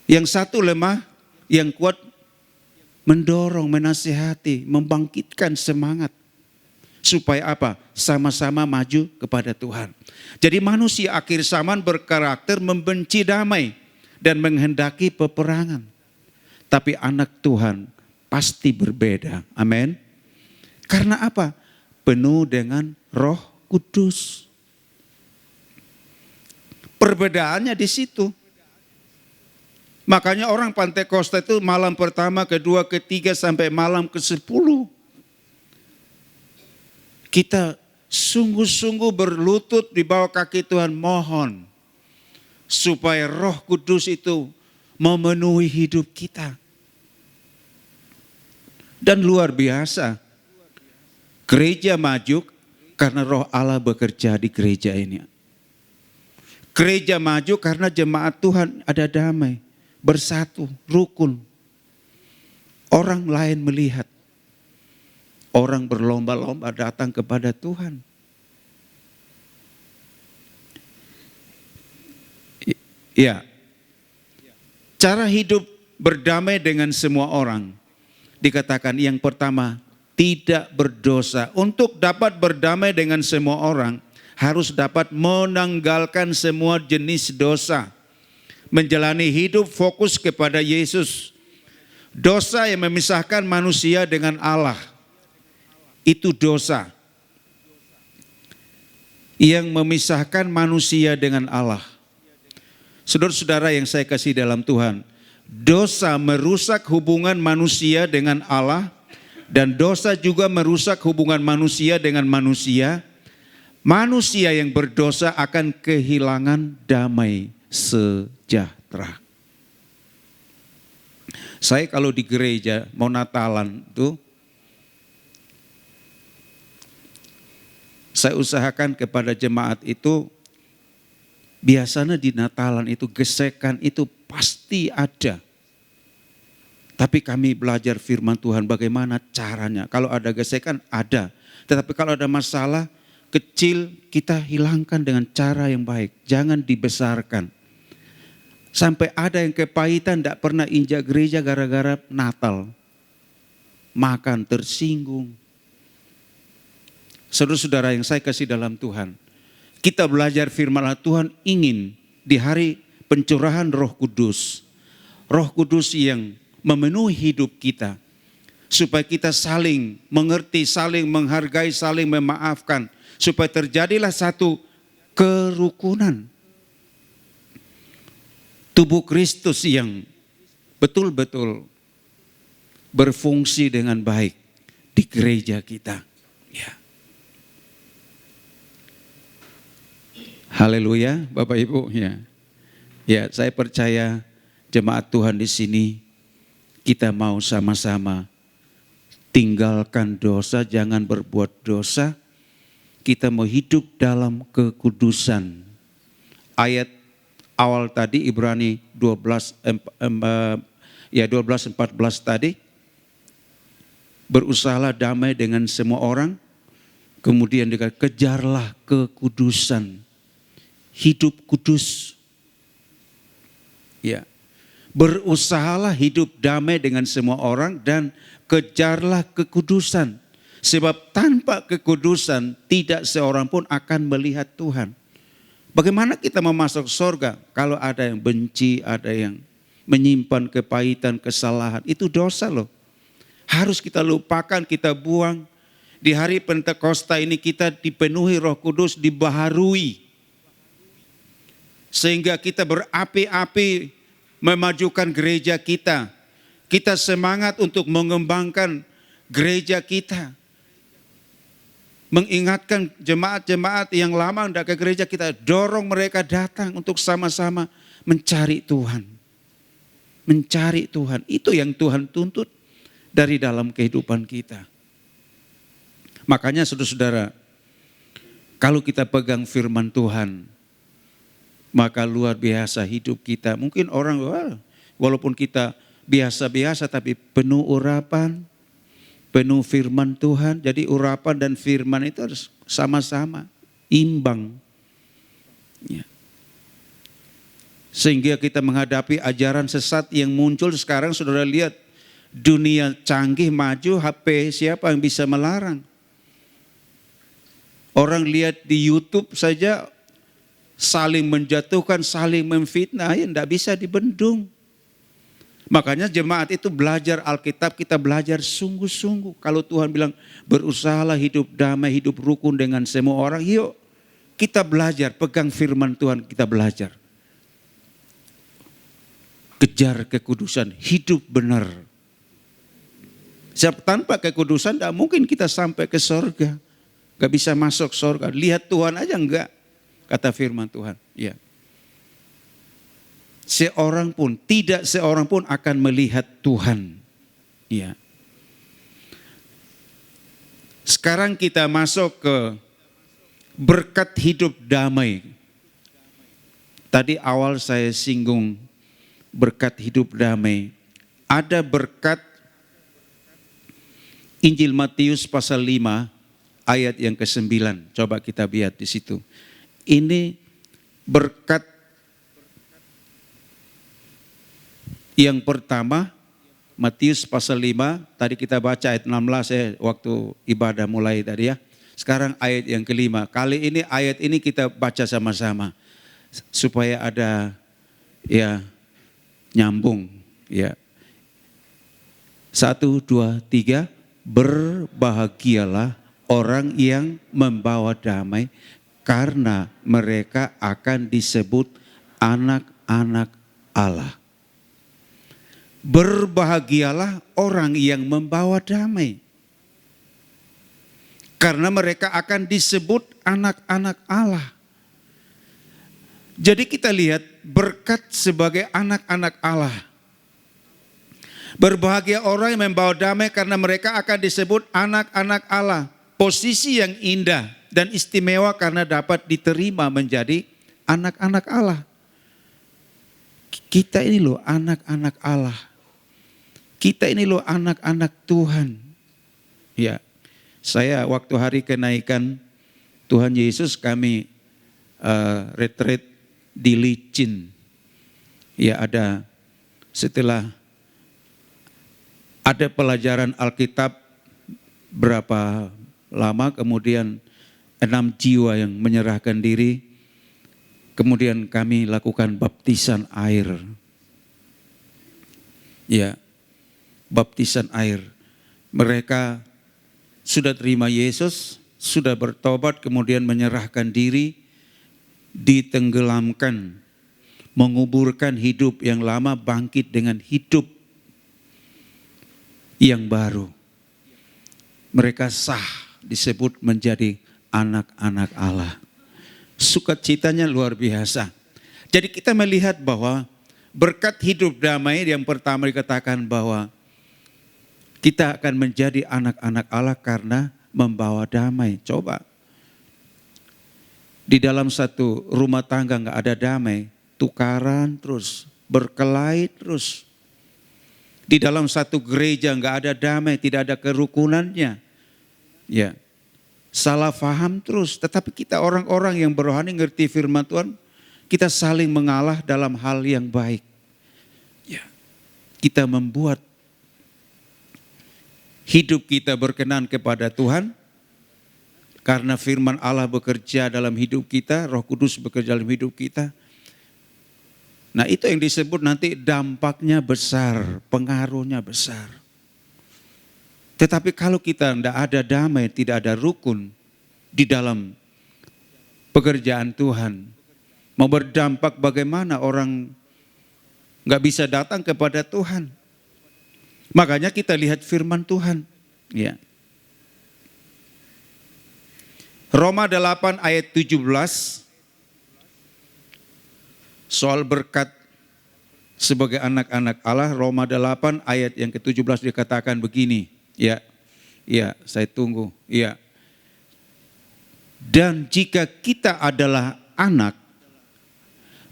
Yang satu lemah, yang kuat mendorong, menasihati, membangkitkan semangat. Supaya apa? Sama-sama maju kepada Tuhan. Jadi manusia akhir zaman berkarakter membenci damai dan menghendaki peperangan. Tapi anak Tuhan pasti berbeda. Amin. Karena apa? Penuh dengan Roh Kudus. Perbedaannya di situ. Makanya orang Pantekosta itu malam pertama, kedua, ketiga sampai malam ke-10. Kita sungguh-sungguh berlutut di bawah kaki Tuhan, mohon supaya Roh Kudus itu memenuhi hidup kita. Dan luar biasa, gereja maju karena Roh Allah bekerja di gereja ini. Gereja maju karena jemaat Tuhan ada damai, bersatu, rukun. Orang lain melihat, orang berlomba-lomba datang kepada Tuhan. Ya, cara hidup berdamai dengan semua orang. Dikatakan yang pertama, tidak berdosa. Untuk dapat berdamai dengan semua orang, harus dapat menanggalkan semua jenis dosa. Menjalani hidup fokus kepada Yesus. Dosa yang memisahkan manusia dengan Allah, itu dosa yang memisahkan manusia dengan Allah. Saudara-saudara yang saya kasih dalam Tuhan, dosa merusak hubungan manusia dengan Allah, dan dosa juga merusak hubungan manusia dengan manusia. Manusia yang berdosa akan kehilangan damai sejahtera. Saya kalau di gereja mau Natalan tuh, saya usahakan kepada jemaat itu, biasanya di Natalan itu gesekan itu pasti ada. Tapi kami belajar firman Tuhan bagaimana caranya. Kalau ada gesekan ada. Tetapi kalau ada masalah kecil kita hilangkan dengan cara yang baik. Jangan dibesarkan. Sampai ada yang kepahitan tidak pernah injak gereja gara-gara Natal. Makan tersinggung. Saudara-saudara yang saya kasih dalam Tuhan. Kita belajar firman Allah, Tuhan ingin di hari pencurahan Roh Kudus. Roh Kudus yang memenuhi hidup kita. Supaya kita saling mengerti, saling menghargai, saling memaafkan. Supaya terjadilah satu kerukunan. Tubuh Kristus yang betul-betul berfungsi dengan baik di gereja kita. Ya. Haleluya, Bapak Ibu. Ya, ya, saya percaya jemaat Tuhan di sini kita mau sama-sama tinggalkan dosa, jangan berbuat dosa. Kita mau hidup dalam kekudusan. Ayat awal tadi Ibrani 12:14 tadi, berusahalah damai dengan semua orang. Kemudian dikatakan kejarlah kekudusan, hidup kudus. Ya, berusahalah hidup damai dengan semua orang dan kejarlah kekudusan. Sebab tanpa kekudusan tidak seorang pun akan melihat Tuhan. Bagaimana kita mau masuk surga kalau ada yang benci, ada yang menyimpan kepahitan, kesalahan. Itu dosa loh. Harus kita lupakan, kita buang. Di hari Pentakosta ini kita dipenuhi Roh Kudus, dibaharui. Sehingga kita berapi-api memajukan gereja kita. Kita semangat untuk mengembangkan gereja kita. Mengingatkan jemaat-jemaat yang lama tidak ke gereja, kita dorong mereka datang untuk sama-sama mencari Tuhan. Mencari Tuhan, itu yang Tuhan tuntut dari dalam kehidupan kita. Makanya saudara-saudara, kalau kita pegang firman Tuhan, maka luar biasa hidup kita. Mungkin orang, walaupun kita biasa-biasa tapi penuh urapan, penuh firman Tuhan. Jadi urapan dan firman itu harus sama-sama, imbang. Ya. Sehingga kita menghadapi ajaran sesat yang muncul sekarang. Saudara lihat, dunia canggih, maju, HP, siapa yang bisa melarang? Orang lihat di YouTube saja, saling menjatuhkan, saling memfitnah, ya tidak bisa dibendung. Makanya jemaat itu belajar Alkitab, kita belajar sungguh-sungguh. Kalau Tuhan bilang berusahalah hidup damai, hidup rukun dengan semua orang, yuk kita belajar, pegang firman Tuhan, kita belajar. Kejar kekudusan, hidup benar. Sebab tanpa kekudusan tidak mungkin kita sampai ke surga. Gak bisa masuk surga, lihat Tuhan aja enggak, kata firman Tuhan. Ya. Tidak seorang pun akan melihat Tuhan. Ya. Sekarang kita masuk ke berkat hidup damai. Tadi awal saya singgung berkat hidup damai. Ada berkat Injil Matius pasal 5 ayat yang ke-9. Coba kita lihat di situ. Ini berkat Yang pertama, Matius pasal 5, tadi kita baca ayat 16 waktu ibadah mulai tadi ya. Sekarang ayat yang kelima. Kali ini ayat ini kita baca sama-sama supaya ada ya nyambung ya. 1, 2, 3. Berbahagialah orang yang membawa damai karena mereka akan disebut anak-anak Allah. Berbahagialah orang yang membawa damai karena mereka akan disebut anak-anak Allah. Jadi kita lihat berkat sebagai anak-anak Allah. Berbahagia orang yang membawa damai karena mereka akan disebut anak-anak Allah. Posisi yang indah dan istimewa karena dapat diterima menjadi anak-anak Allah. Kita ini loh anak-anak Allah. Kita ini loh anak-anak Tuhan. Ya, saya waktu hari kenaikan Tuhan Yesus kami retreat di Licin. Ya ada setelah ada pelajaran Alkitab berapa lama, kemudian 6 jiwa yang menyerahkan diri. Kemudian kami lakukan baptisan air. Ya, baptisan air. Mereka sudah terima Yesus, sudah bertobat, kemudian menyerahkan diri, ditenggelamkan, menguburkan hidup yang lama, bangkit dengan hidup yang baru. Mereka sah disebut menjadi anak-anak Allah. Sukacitanya luar biasa. Jadi kita melihat bahwa berkat hidup damai yang pertama dikatakan bahwa kita akan menjadi anak-anak Allah karena membawa damai. Coba. Di dalam satu rumah tangga enggak ada damai, tukaran terus, berkelahi terus. Di dalam satu gereja enggak ada damai, tidak ada kerukunannya. Ya. Salah faham terus, tetapi kita orang-orang yang berohani ngerti firman Tuhan, kita saling mengalah dalam hal yang baik. Ya. Kita membuat hidup kita berkenan kepada Tuhan, karena firman Allah bekerja dalam hidup kita, Roh Kudus bekerja dalam hidup kita. Nah itu yang disebut nanti dampaknya besar, pengaruhnya besar. Tetapi kalau kita tidak ada damai, tidak ada rukun di dalam pekerjaan Tuhan, mau berdampak bagaimana orang nggak bisa datang kepada Tuhan. Makanya kita lihat firman Tuhan. Ya. Roma 8 ayat 17. Soal berkat sebagai anak-anak Allah. Roma 8 ayat yang ke-17 dikatakan begini. Ya, saya tunggu. Ya. Dan jika kita adalah anak,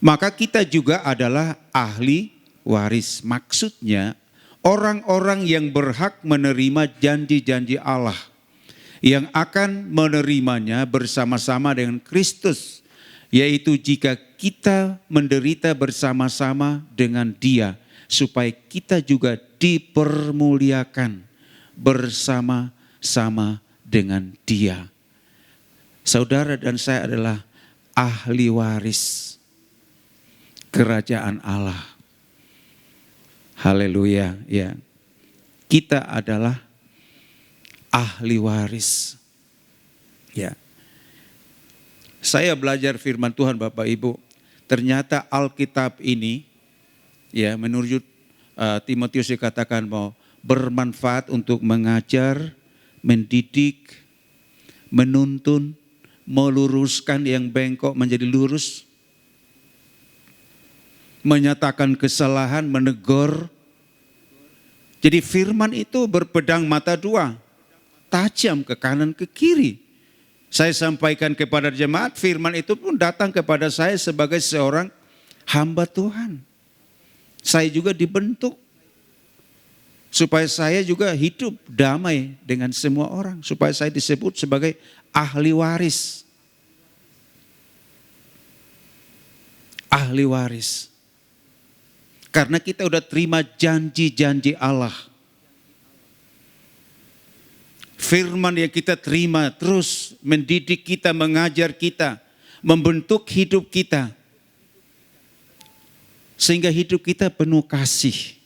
maka kita juga adalah ahli waris. Maksudnya, orang-orang yang berhak menerima janji-janji Allah, yang akan menerimanya bersama-sama dengan Kristus, yaitu jika kita menderita bersama-sama dengan Dia, supaya kita juga dipermuliakan bersama-sama dengan Dia. Saudara dan saya adalah ahli waris kerajaan Allah. Haleluya, ya. Kita adalah ahli waris. Ya. Saya belajar firman Tuhan Bapak Ibu. Ternyata Alkitab ini ya menurut Timotius dikatakan bahwa bermanfaat untuk mengajar, mendidik, menuntun, meluruskan yang bengkok menjadi lurus, menyatakan kesalahan, menegur. Jadi firman itu berpedang mata dua, tajam ke kanan ke kiri. Saya sampaikan kepada jemaat, firman itu pun datang kepada saya sebagai seorang hamba Tuhan. Saya juga dibentuk supaya saya juga hidup damai dengan semua orang, supaya saya disebut sebagai ahli waris. Ahli waris. Karena kita udah terima janji-janji Allah. Firman yang kita terima terus mendidik kita, mengajar kita, membentuk hidup kita. Sehingga hidup kita penuh kasih.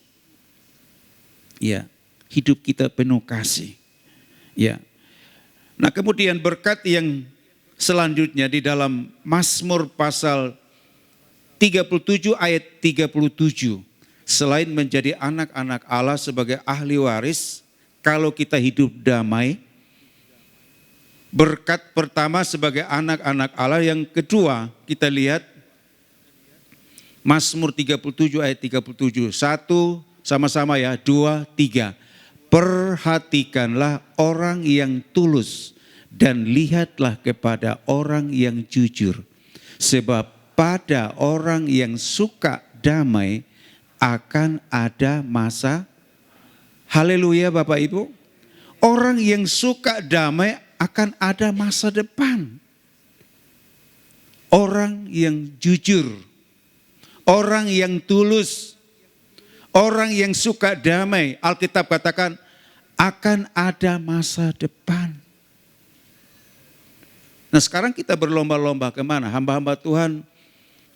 Ya, hidup kita penuh kasih. Ya. Nah, kemudian berkat yang selanjutnya di dalam Mazmur pasal 37 ayat 37. Selain menjadi anak-anak Allah sebagai ahli waris, kalau kita hidup damai, berkat pertama sebagai anak-anak Allah, yang kedua kita lihat Mazmur 37 ayat 37. 1 sama-sama ya, 2, 3. Perhatikanlah orang yang tulus dan lihatlah kepada orang yang jujur. Sebab pada orang yang suka damai akan ada masa. Haleluya Bapak Ibu. Orang yang suka damai akan ada masa depan. Orang yang jujur, orang yang tulus, orang yang suka damai, Alkitab katakan akan ada masa depan. Nah, sekarang kita berlomba-lomba kemana? Hamba-hamba Tuhan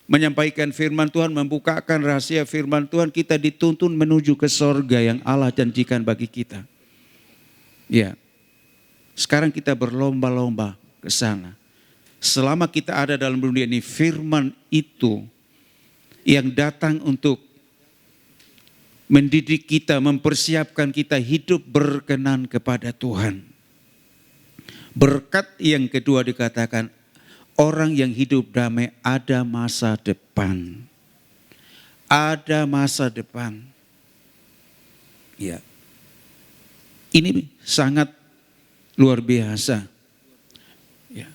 menyampaikan firman Tuhan, membukakan rahasia firman Tuhan, kita dituntun menuju ke sorga yang Allah janjikan bagi kita. Ya, sekarang kita berlomba-lomba ke sana. Selama kita ada dalam dunia ini, firman itu yang datang untuk mendidik kita, mempersiapkan kita hidup berkenan kepada Tuhan. Berkat yang kedua dikatakan, orang yang hidup damai ada masa depan. Ada masa depan. Ya. Ini sangat luar biasa. Ya.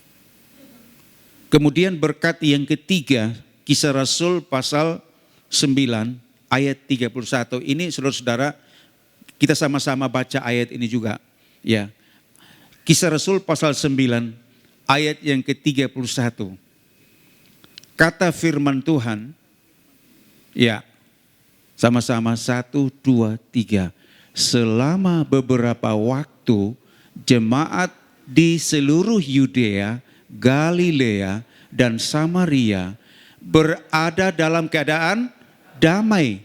Kemudian berkat yang ketiga, Kisah Rasul pasal 9 ayat 31. Ini saudara-saudara, kita sama-sama baca ayat ini juga. Ya. Kisah Rasul pasal 9 ayat yang ke-31. Kata firman Tuhan, ya, sama-sama 1, 2, 3. Selama beberapa waktu, jemaat di seluruh Yudea, Galilea, dan Samaria berada dalam keadaan damai.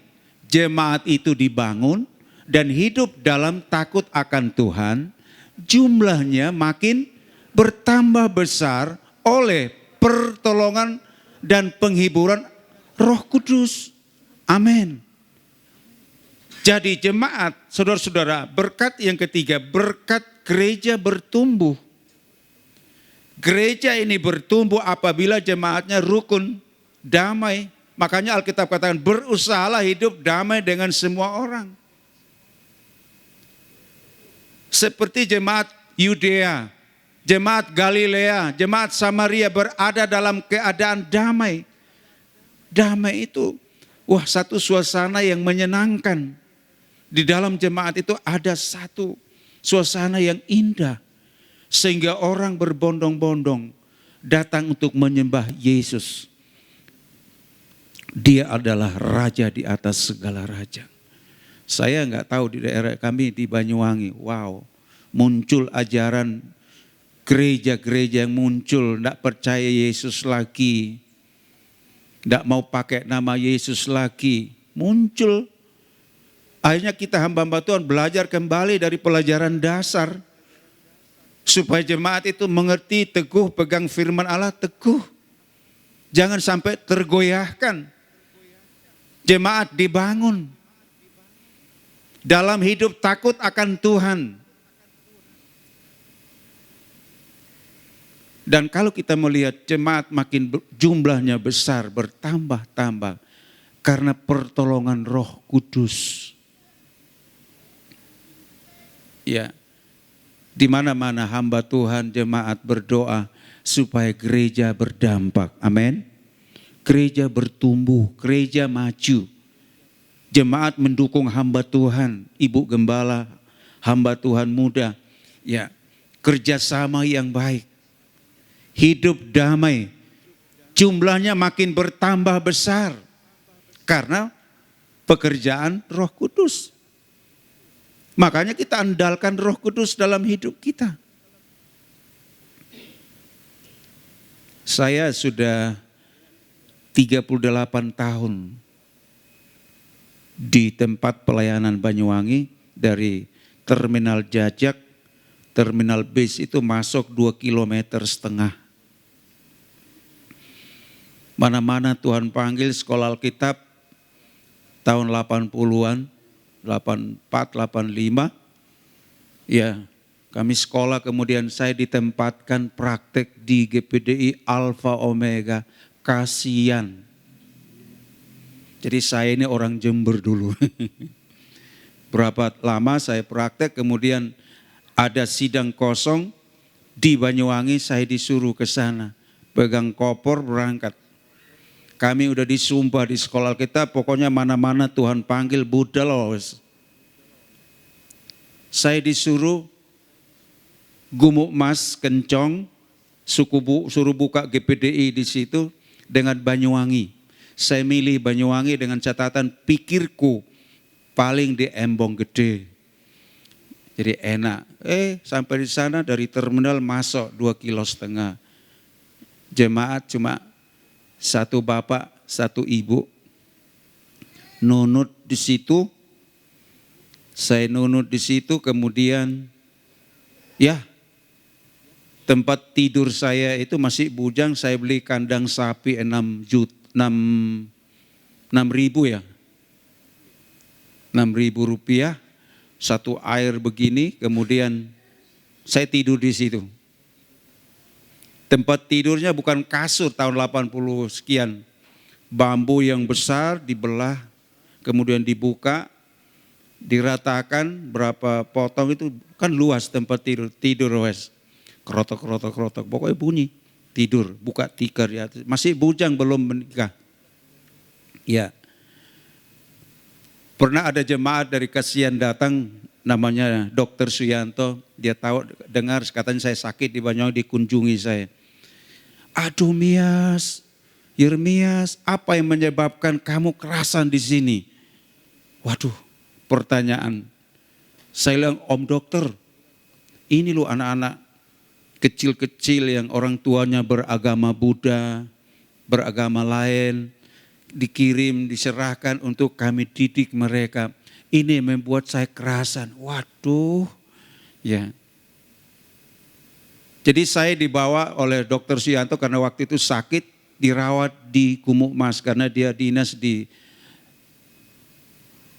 Jemaat itu dibangun dan hidup dalam takut akan Tuhan. Jumlahnya makin bertambah besar oleh pertolongan dan penghiburan Roh Kudus. Amin. Jadi jemaat, saudara-saudara, berkat yang ketiga, berkat gereja bertumbuh. Gereja ini bertumbuh apabila jemaatnya rukun, damai. Makanya Alkitab katakan berusahalah hidup damai dengan semua orang. Seperti jemaat Yudea, jemaat Galilea, jemaat Samaria berada dalam keadaan damai. Damai itu, wah, satu suasana yang menyenangkan. Di dalam jemaat itu ada satu suasana yang indah. Sehingga orang berbondong-bondong datang untuk menyembah Yesus. Dia adalah raja di atas segala raja. Saya nggak tahu di daerah kami di Banyuwangi, wow, muncul ajaran gereja-gereja yang muncul, tidak percaya Yesus lagi, tidak mau pakai nama Yesus lagi, muncul. Akhirnya kita hamba-hamba Tuhan belajar kembali dari pelajaran dasar, supaya jemaat itu mengerti, teguh, pegang firman Allah, teguh. Jangan sampai tergoyahkan. Jemaat dibangun dalam hidup takut akan Tuhan. Dan kalau kita melihat jemaat makin jumlahnya besar, bertambah-tambah karena pertolongan Roh Kudus. Ya, di mana-mana hamba Tuhan, jemaat berdoa supaya gereja berdampak. Amin. Gereja bertumbuh, gereja maju. Jemaat mendukung hamba Tuhan, ibu gembala, hamba Tuhan muda. Ya, kerjasama yang baik. Hidup damai. Jumlahnya makin bertambah besar. Karena pekerjaan Roh Kudus. Makanya kita andalkan Roh Kudus dalam hidup kita. Saya sudah 38 tahun di tempat pelayanan Banyuwangi, dari terminal Jajak, terminal bis itu masuk 2,5 kilometer. Mana-mana Tuhan panggil sekolah Alkitab tahun 80-an, 84, 85. Ya, kami sekolah, kemudian saya ditempatkan praktek di GPDI Alfa Omega. Kasian. Jadi saya ini orang Jember dulu. Berapa lama saya praktek, kemudian ada sidang kosong di Banyuwangi, saya disuruh ke sana. Pegang koper berangkat. Kami udah disumpah di sekolah kita, pokoknya mana-mana Tuhan panggil budal loh. Saya disuruh Gumuk Mas Kencong, suruh buka GPDI di situ dengan Banyuwangi. Saya milih Banyuwangi dengan catatan pikirku paling di Embong Gede. Jadi enak. Sampai di sana dari terminal masuk 2,5 kilo. Jemaat cuma satu bapak, satu ibu. Nunut di situ. Saya nunut di situ, kemudian ya tempat tidur saya itu masih bujang. Saya beli kandang sapi 6.000 ya. 6.000 rupiah, satu air begini, kemudian saya tidur di situ. Tempat tidurnya bukan kasur tahun 80 sekian. Bambu yang besar dibelah, kemudian dibuka, diratakan berapa potong, itu kan luas tempat tidur wes. Kerotok, pokoknya bunyi. Tidur, buka tikar ya. Masih bujang, belum menikah. Ya. Pernah ada jemaat dari Kasihan datang, namanya Dr. Suyanto. Dia tahu, dengar, katanya saya sakit di Banyuwangi, dikunjungi saya. Aduh Yermias, apa yang menyebabkan kamu kerasan di sini? Waduh, pertanyaan. Saya bilang, Om Dokter, ini loh anak-anak kecil-kecil yang orang tuanya beragama Buddha, beragama lain, dikirim, diserahkan untuk kami didik mereka. Ini membuat saya kerasan. Waduh, ya. Jadi saya dibawa oleh Dr. Suyanto karena waktu itu sakit, dirawat di Gumuk Mas karena dia dinas di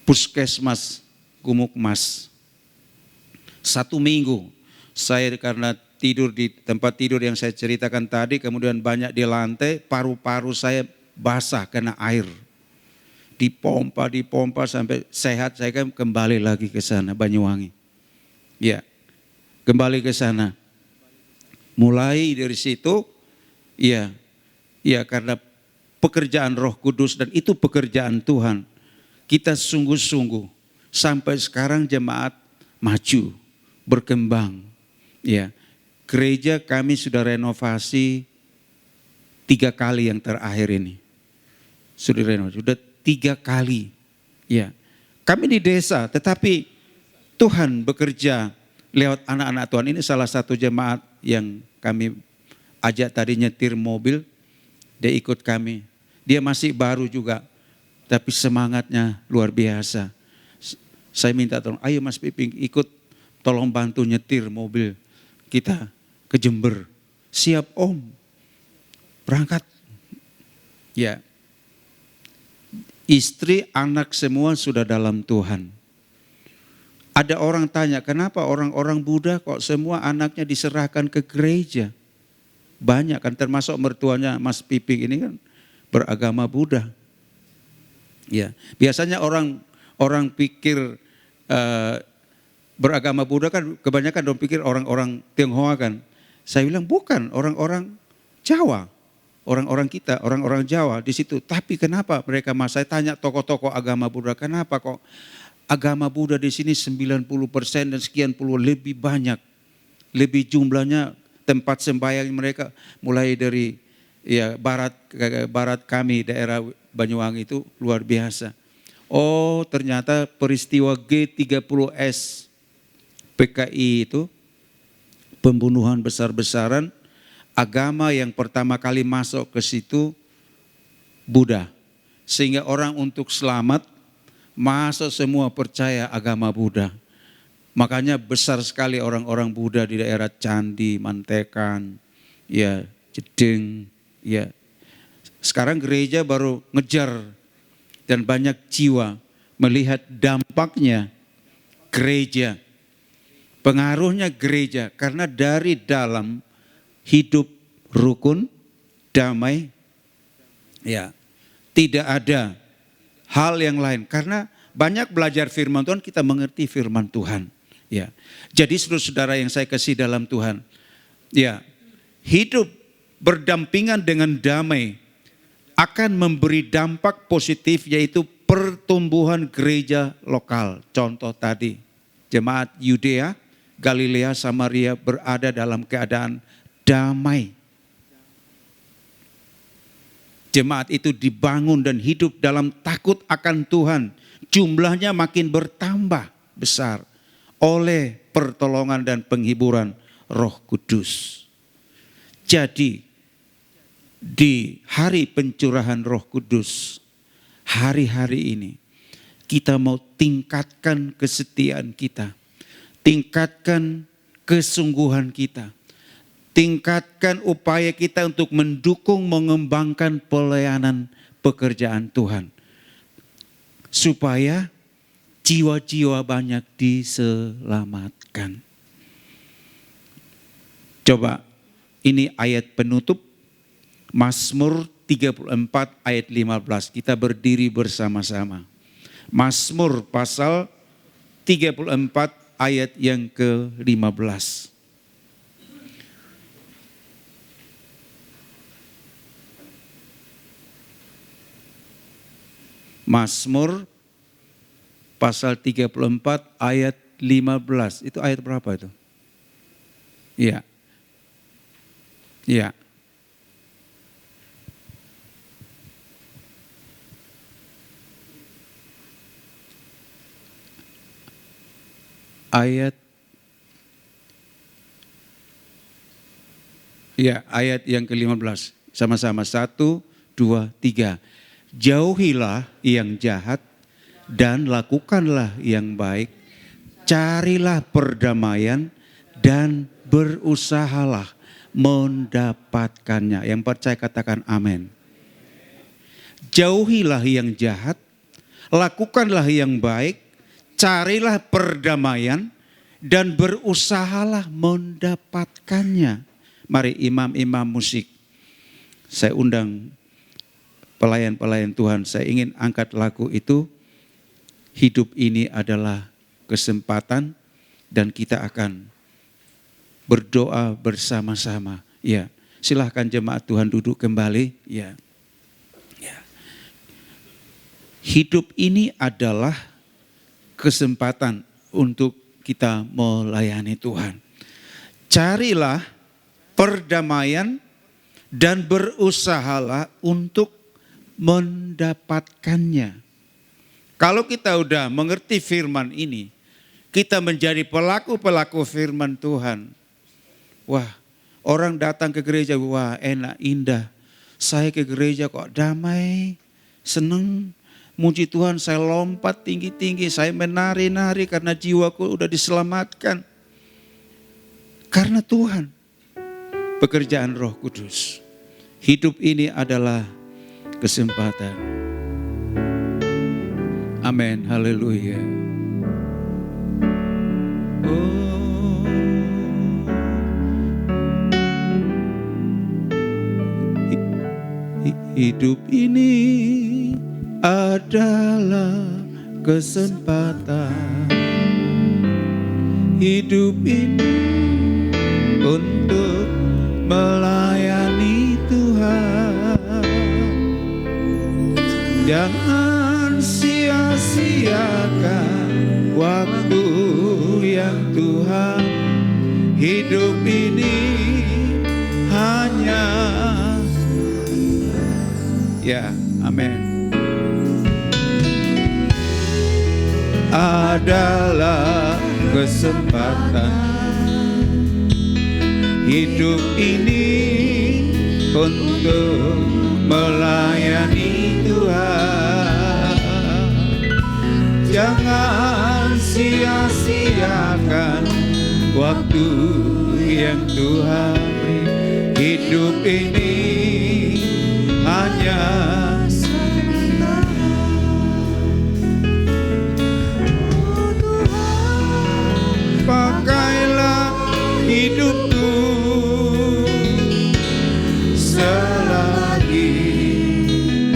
Puskesmas Gumuk Mas. 1 minggu saya karena tidur di tempat tidur yang saya ceritakan tadi, kemudian banyak di lantai, paru-paru saya basah kena air. Dipompa sampai sehat, saya kan kembali lagi ke sana, Banyuwangi. Ya, kembali ke sana. Mulai dari situ, ya karena pekerjaan Roh Kudus dan itu pekerjaan Tuhan. Kita sungguh-sungguh sampai sekarang jemaat maju, berkembang. Ya. Gereja kami sudah renovasi 3 kali yang terakhir ini. Sudah renovasi, sudah 3 kali. Ya. Kami di desa, tetapi Tuhan bekerja lewat anak-anak Tuhan. Ini salah satu jemaat yang kami ajak tadi nyetir mobil, dia ikut kami. Dia masih baru juga, tapi semangatnya luar biasa. Saya minta tolong, ayo Mas Piping ikut, tolong bantu nyetir mobil kita ke Jember. Siap Om, berangkat. Ya, istri, anak semua sudah dalam Tuhan. Ada orang tanya, kenapa orang-orang Buddha kok semua anaknya diserahkan ke gereja? Banyak kan, termasuk mertuanya Mas Piping ini kan beragama Buddha. Ya, biasanya orang pikir beragama Buddha kan kebanyakan dong pikir orang-orang Tionghoa kan. Saya bilang bukan, orang-orang Jawa, orang-orang kita, orang-orang Jawa di situ. Tapi kenapa mereka saya tanya tokoh-tokoh agama Buddha, kenapa kok agama Buddha di sini 90% dan sekian puluh lebih banyak, lebih jumlahnya tempat sembahyang mereka mulai dari barat kami daerah Banyuwangi itu luar biasa. Oh, ternyata peristiwa G30S PKI itu, pembunuhan besar-besaran, agama yang pertama kali masuk ke situ Buddha. Sehingga orang untuk selamat masuk semua percaya agama Buddha. Makanya besar sekali orang-orang Buddha di daerah Candi, Mantekan, ya, Jeding, ya. Sekarang gereja baru ngejar dan banyak jiwa melihat dampaknya gereja. Pengaruhnya gereja karena dari dalam hidup rukun, damai, ya, tidak ada hal yang lain. Karena banyak belajar firman Tuhan, kita mengerti firman Tuhan. Ya, jadi saudara-saudara yang saya kasih dalam Tuhan, ya, hidup berdampingan dengan damai akan memberi dampak positif, yaitu pertumbuhan gereja lokal. Contoh tadi, jemaat Yudea, Galilea, Samaria berada dalam keadaan damai. Jemaat itu dibangun dan hidup dalam takut akan Tuhan. Jumlahnya makin bertambah besar oleh pertolongan dan penghiburan Roh Kudus. Jadi di hari pencurahan Roh Kudus, hari-hari ini kita mau tingkatkan kesetiaan kita, tingkatkan kesungguhan kita, tingkatkan upaya kita untuk mendukung, mengembangkan pelayanan pekerjaan Tuhan. Supaya jiwa-jiwa banyak diselamatkan. Coba, ini ayat penutup, Mazmur 34 ayat 15. Kita berdiri bersama-sama. Mazmur pasal 34 ayat yang ke-15. Mazmur pasal 34 ayat 15. Itu ayat berapa itu? Iya. Iya. Ayat yang ke-15. Sama-sama, 1, 2, 3. Jauhilah yang jahat dan lakukanlah yang baik. Carilah perdamaian dan berusahalah mendapatkannya. Yang percaya katakan amin. Jauhilah yang jahat, lakukanlah yang baik, carilah perdamaian dan berusahalah mendapatkannya. Mari imam-imam musik, saya undang pelayan-pelayan Tuhan, saya ingin angkat lagu itu. Hidup ini adalah kesempatan dan kita akan berdoa bersama-sama. Ya, silahkan jemaat Tuhan duduk kembali. Ya. Hidup ini adalah kesempatan untuk kita melayani Tuhan. Carilah perdamaian dan berusahalah untuk mendapatkannya. Kalau kita udah mengerti firman ini, kita menjadi pelaku-pelaku firman Tuhan. Wah, orang datang ke gereja, wah enak, indah. Saya ke gereja kok damai, seneng. Muji Tuhan, saya lompat tinggi-tinggi, saya menari-nari karena jiwaku udah diselamatkan. Karena Tuhan, pekerjaan Roh Kudus. Hidup ini adalah kesempatan. Amin, haleluya. Hidup ini adalah kesempatan. Hidup ini untuk melayani Tuhan. Jangan sia-siakan waktu yang Tuhan. Hidup ini hanya, ya, amin. adalah kesempatan hidup ini untuk melayani Tuhan. Jangan sia-siakan waktu yang Tuhan beri. Hidup ini hanya sementara. Oh Tuhan, pakailah hidupku selagi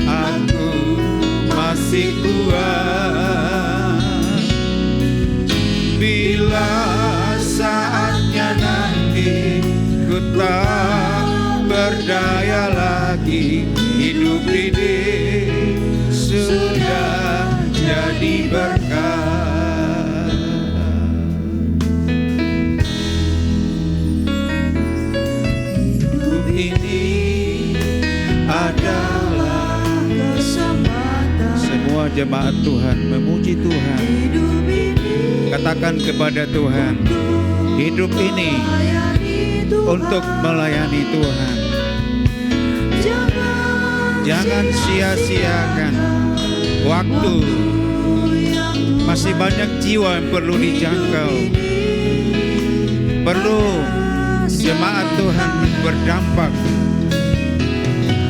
aku masih kuat. Bila saatnya nanti ku tak berdaya lagi, hidup ini sudah jadi berkah. Hidup ini adalah kesempatan. Semua jemaat Tuhan memuji Tuhan. Katakan kepada Tuhan, hidup ini untuk melayani Tuhan. Jangan sia-siakan waktu. Masih banyak jiwa yang perlu dijangkau. Perlu jemaat Tuhan berdampak.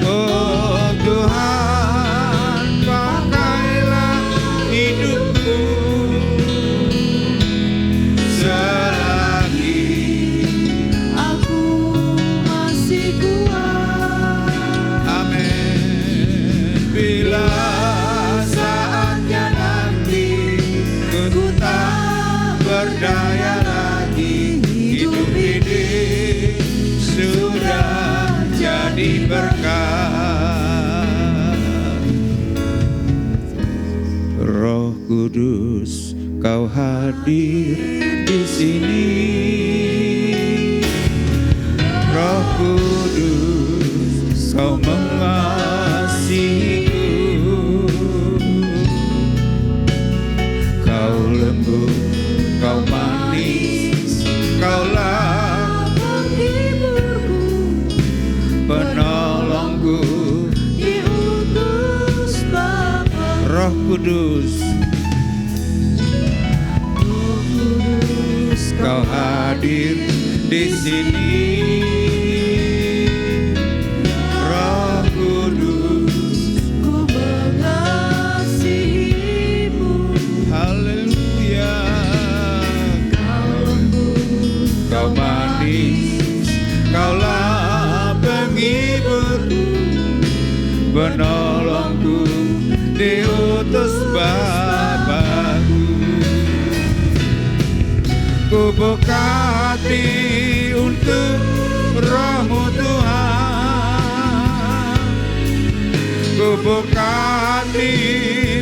Oh Tuhan, pakailah hidupku selagi aku masih kuat. Amin. Bila saatnya nanti ku tak berdaya lagi, hidup ini sudah jadi berkah. Roh Kudus, Kau hadir di sini. Roh Kudus, Kau mengasihiku. Kau lembut, Kau manis, Kaulah penghiburku, penolongku, diutus Bapa. Roh Kudus, Kau hadir di sini. Roh Kudus, ku mengasihimu. Haleluya. Kau lembut, Kau manis, Kaulah penghiburku, penolongku, diutus Bapa-Ku. Ku buka hati untuk Roh-Mu Tuhan. Ku buka hati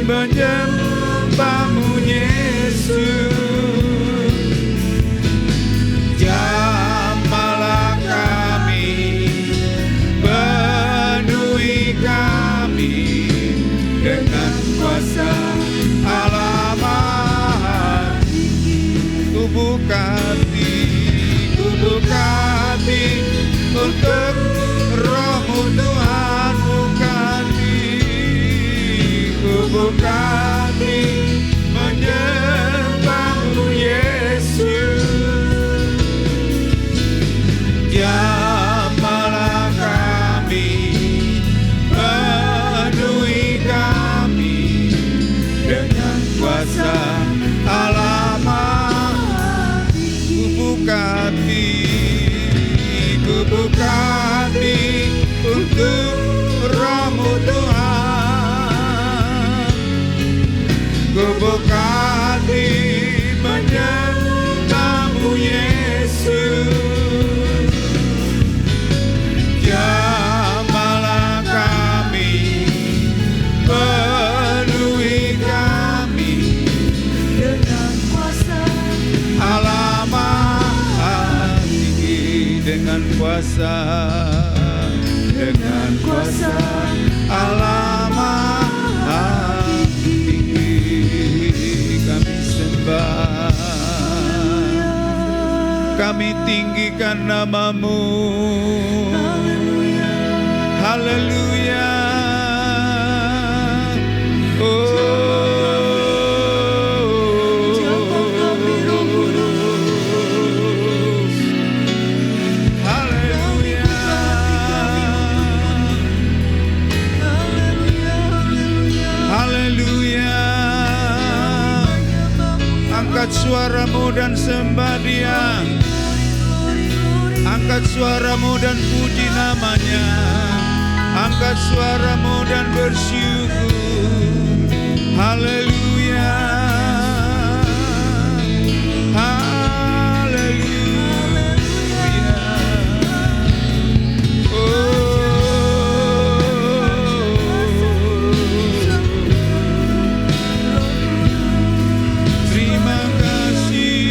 menyembah-Mu Yesus. Jamahlah kami, penuhi kami dengan kuasa Allah Maha Tinggi. Ku buka hati untuk Roh-Mu Tuhan. Buka hati, ku buka hati menyembah-Mu Yesus. Jamahlah kami, penuhi kami dengan kuasa Allah Maha Tinggi. Ku buka hati untuk Roh-Mu Tuhan. Ku buka hati menyembah-Mu Yesus. Jamahlah kami, penuhi kami dengan kuasa Allah Maha Tinggi. Dengan kuasa Allah Maha Tinggi, kami Kami tinggikan nama-Mu. Haleluya. Angkat suaramu dan sembah Dia. Angkat suaramu dan puji namanya. Angkat suaramu dan bersyukur. Haleluya. Haleluya. Terima kasih.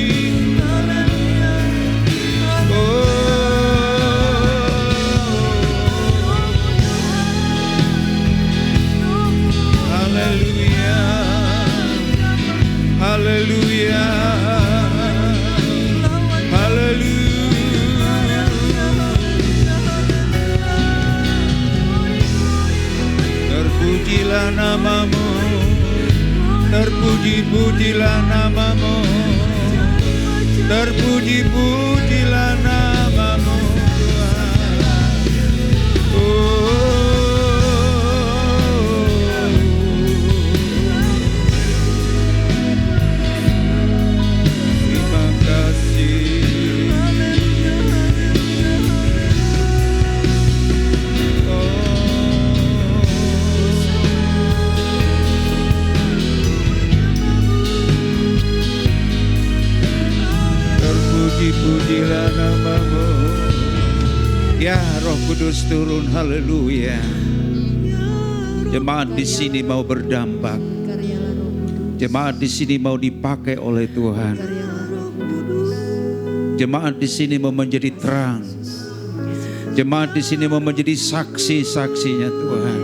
Haleluya. Haleluya. Haleluya. Terpujilah nama-Mu. Terpuji-pujilah nama-Mu. Terpuji-pujilah nama-Mu, Tuhan. Terima kasih. Terpuji-pujilah nama-Mu. Ya, Roh Kudus turun. Haleluya. Jemaat di sini mau berdampak. Jemaat di sini mau dipakai oleh Tuhan. Jemaat di sini mau menjadi terang. Jemaat di sini mau menjadi saksi-saksinya Tuhan.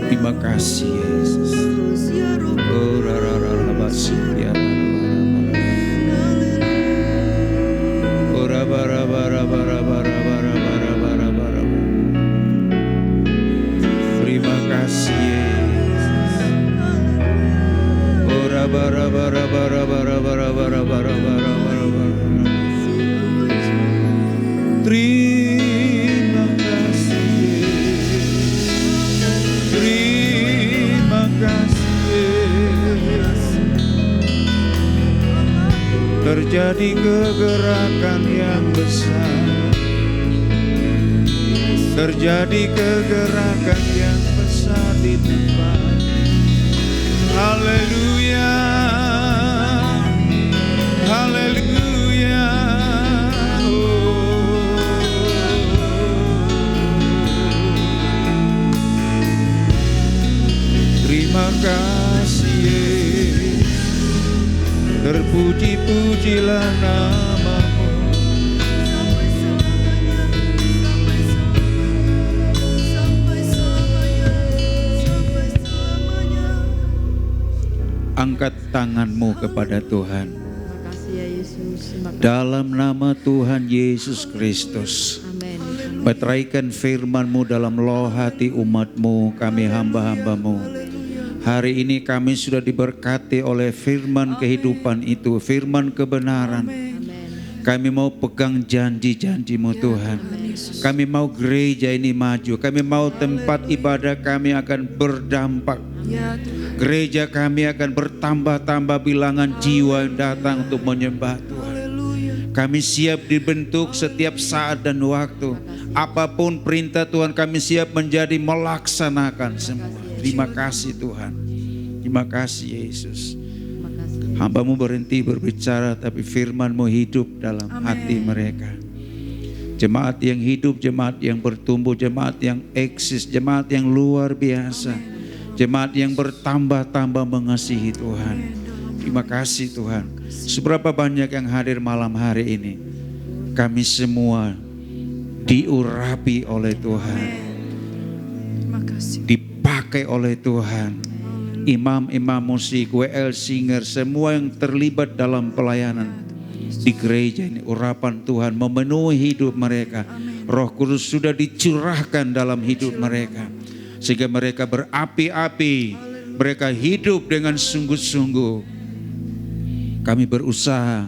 Terima kasih Yesus. Oh, rarararabasi, ya rarararabara. Oh, rabarabarabarabarabarabarabarabara. Terima kasih Yesus. Oh, rabarabarabarabarabarabarabarabarabarabara. Terima kasih Yesus. Terima kasih. Terjadi kegerakan yang besar. Terjadi kegerakan yang besar di tempat. Haleluya. Haleluya. Terima kasih Yesus. Terpuji-pujilah nama-Mu. Angkat tanganmu kepada Tuhan. Dalam nama Tuhan Yesus Kristus. Meteraikan firman-Mu dalam loh hati umat-Mu, kami hamba-hamba-Mu. Hari ini kami sudah diberkati oleh firman kehidupan itu, firman kebenaran. Kami mau pegang janji-janji-Mu Tuhan. Kami mau gereja ini maju. Kami mau tempat ibadah kami akan berdampak. Gereja kami akan bertambah-tambah bilangan jiwa yang datang untuk menyembah Tuhan. Kami siap dibentuk setiap saat dan waktu. Apapun perintah Tuhan, kami siap menjadi melaksanakan semua. Terima kasih Tuhan. Terima kasih Yesus. Hamba-Mu berhenti berbicara, tapi firman-Mu hidup dalam hati mereka. Jemaat yang hidup, jemaat yang bertumbuh, jemaat yang eksis, jemaat yang luar biasa. Jemaat yang bertambah-tambah mengasihi Tuhan. Terima kasih Tuhan. Seberapa banyak yang hadir malam hari ini. Kami semua diurapi oleh Tuhan. Dipakai oleh Tuhan. imam-imam musik, WL singer, semua yang terlibat dalam pelayanan di gereja ini. Urapan Tuhan memenuhi hidup mereka. Roh Kudus sudah dicurahkan dalam hidup mereka, sehingga mereka berapi-api, mereka hidup dengan sungguh-sungguh. Kami berusaha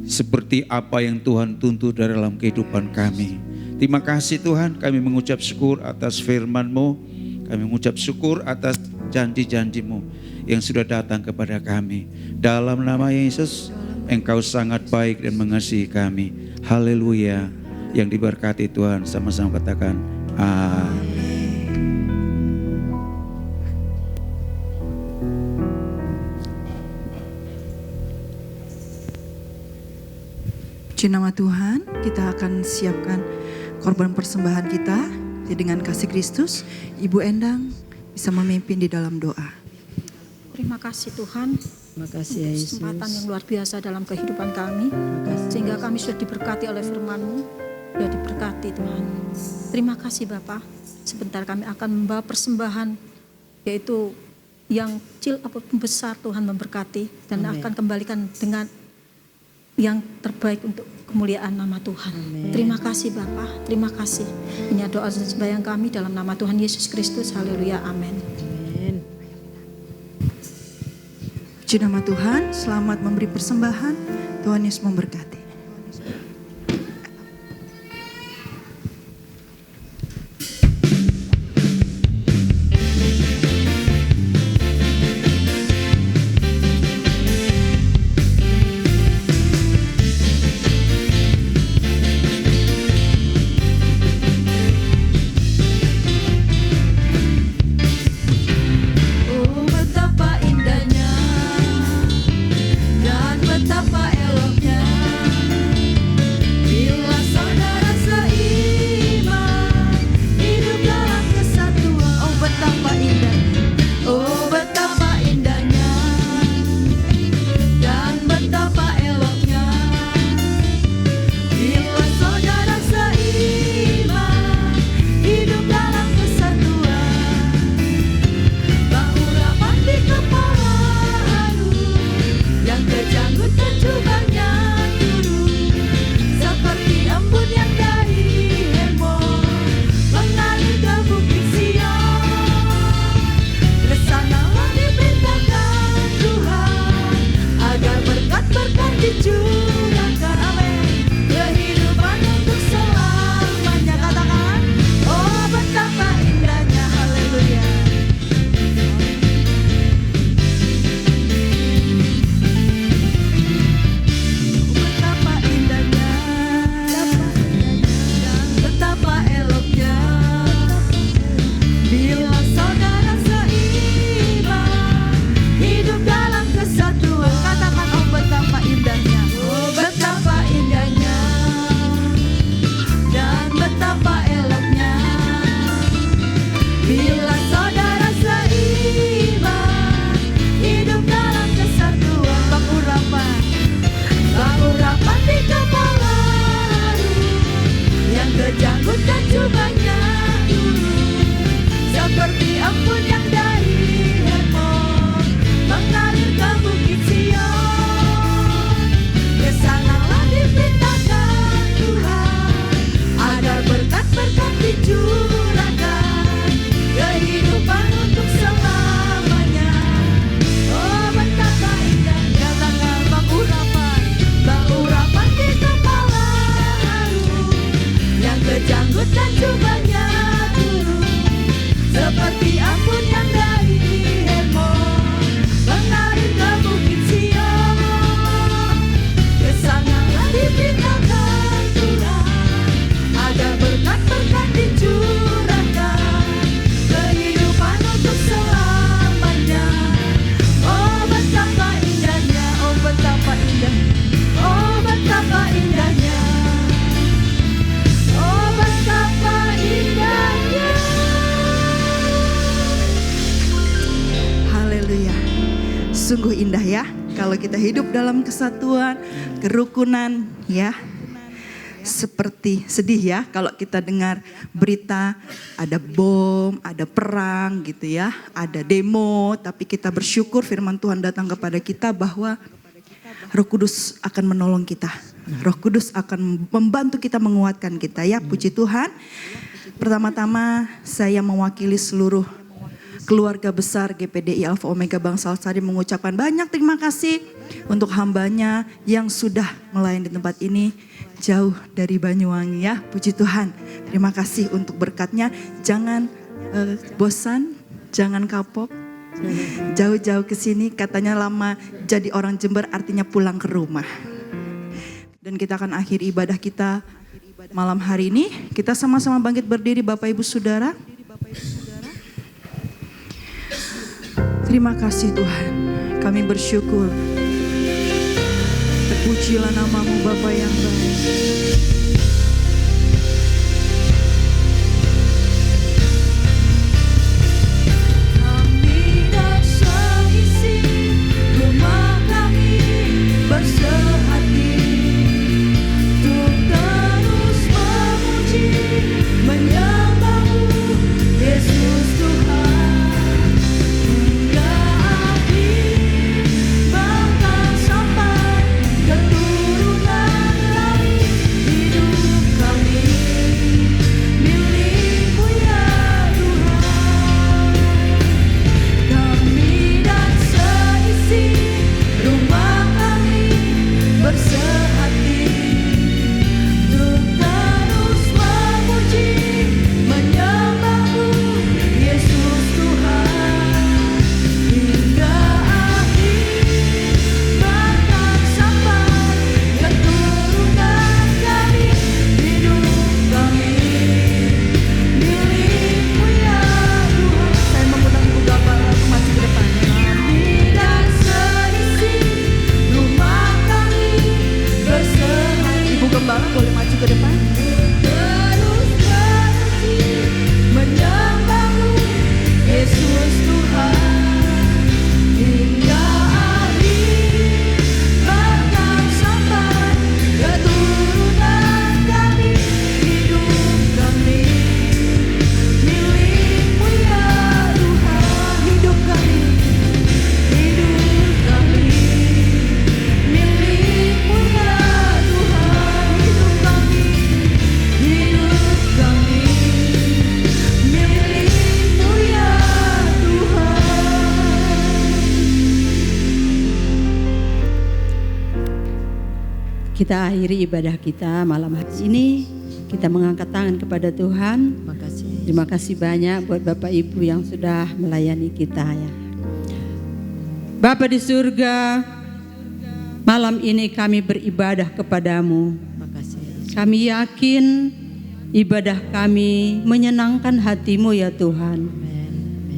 seperti apa yang Tuhan tuntut dalam kehidupan kami. Terima kasih Tuhan, kami mengucap syukur atas firman-Mu, kami mengucap syukur atas janji-janji-Mu yang sudah datang kepada kami. Dalam nama Yesus, Engkau sangat baik dan mengasihi kami. Haleluya. Yang diberkati Tuhan, sama-sama katakan amin. Puji nama Tuhan, kita akan siapkan korban persembahan kita dengan kasih Kristus. Ibu Endang bisa memimpin di dalam doa. Terima kasih Tuhan. Terima kasih ya Yesus. Kesempatan yang luar biasa dalam kehidupan kami, sehingga kami sudah diberkati oleh firman-Mu. Sudah diberkati Tuhan. Terima kasih Bapa. Sebentar kami akan membawa persembahan, yaitu yang kecil apapun besar Tuhan memberkati, dan akan kembalikan dengan yang terbaik untuk kemuliaan nama Tuhan. Amen. Terima kasih Bapa. Terima kasih. Ini doa dan sembahyang kami dalam nama Tuhan Yesus Kristus. Haleluya. Amin. Puji nama Tuhan, selamat memberi persembahan. Tuhan Yesus memberkati. Sungguh indah ya, kalau kita hidup dalam kesatuan, kerukunan ya. seperti sedih ya kalau kita dengar berita ada bom, ada perang gitu ya, ada demo, tapi kita bersyukur firman Tuhan datang kepada kita bahwa Roh Kudus akan menolong kita. Roh Kudus akan membantu kita, menguatkan kita ya, puji Tuhan. Pertama-tama saya mewakili seluruh keluarga besar GPDI Alpha Omega Bangsal Sari mengucapkan banyak terima kasih untuk hambanya yang sudah melayani di tempat ini jauh dari Banyuwangi ya, puji Tuhan. Terima kasih untuk berkatnya, jangan bosan, jangan kapok. Jauh-jauh ke sini, katanya lama jadi orang Jember artinya pulang ke rumah. Dan kita akan akhiri ibadah kita malam hari ini. Kita sama-sama bangkit berdiri Bapak Ibu Saudara. Terima kasih Tuhan, kami bersyukur. Terpujilah nama-Mu Bapa yang baik. Kami dan seisi rumah kami bersehati untuk terus memuji, menyembah-Mu Yesus Tuhan. Boleh maju ke depan. Terus memuji, menyembah-Mu Yesus Tuhan hingga akhir bahkan sampai keturunan kami, hidup kami milik-Mu ya Tuhan, hidup kami milik-Mu ya Kita akhiri ibadah kita malam hari ini. Kita mengangkat tangan kepada Tuhan. Terima kasih banyak buat Bapak Ibu yang sudah melayani kita ya. Bapa di surga, malam ini kami beribadah kepadamu. Kami yakin ibadah kami menyenangkan hatimu ya Tuhan.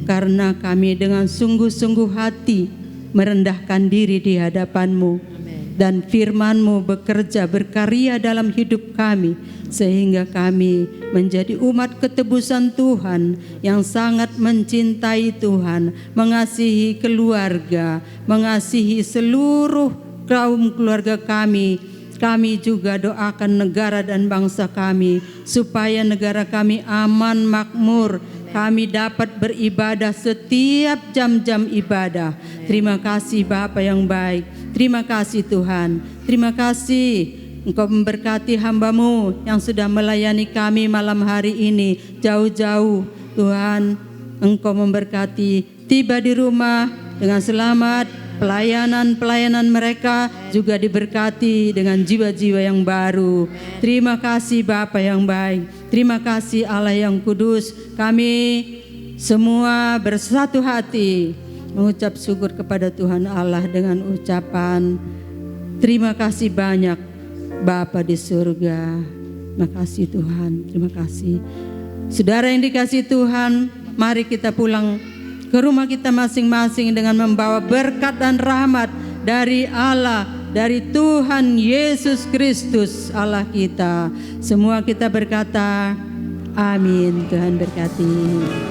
Karena kami dengan sungguh-sungguh hati merendahkan diri di hadapan-Mu. Dan firman-Mu bekerja berkarya dalam hidup kami sehingga kami menjadi umat ketebusan Tuhan yang sangat mencintai Tuhan, mengasihi keluarga, mengasihi seluruh kaum keluarga kami. Kami juga doakan negara dan bangsa kami supaya negara kami aman, makmur. Kami dapat beribadah setiap jam-jam ibadah. Terima kasih Bapa yang baik. Terima kasih Tuhan. Terima kasih Engkau memberkati hamba-Mu yang sudah melayani kami malam hari ini jauh-jauh. Tuhan, Engkau memberkati tiba di rumah dengan selamat. Pelayanan mereka juga diberkati dengan jiwa-jiwa yang baru. Terima kasih Bapa yang baik. Terima kasih Allah yang kudus. Kami semua bersatu hati mengucap syukur kepada Tuhan Allah dengan ucapan terima kasih banyak Bapa di surga. Terima kasih Tuhan. Terima kasih. Saudara yang dikasihi Tuhan, mari kita pulang ke rumah kita masing-masing dengan membawa berkat dan rahmat dari Allah, dari Tuhan Yesus Kristus Allah kita. Semua kita berkata, amin. Tuhan berkati.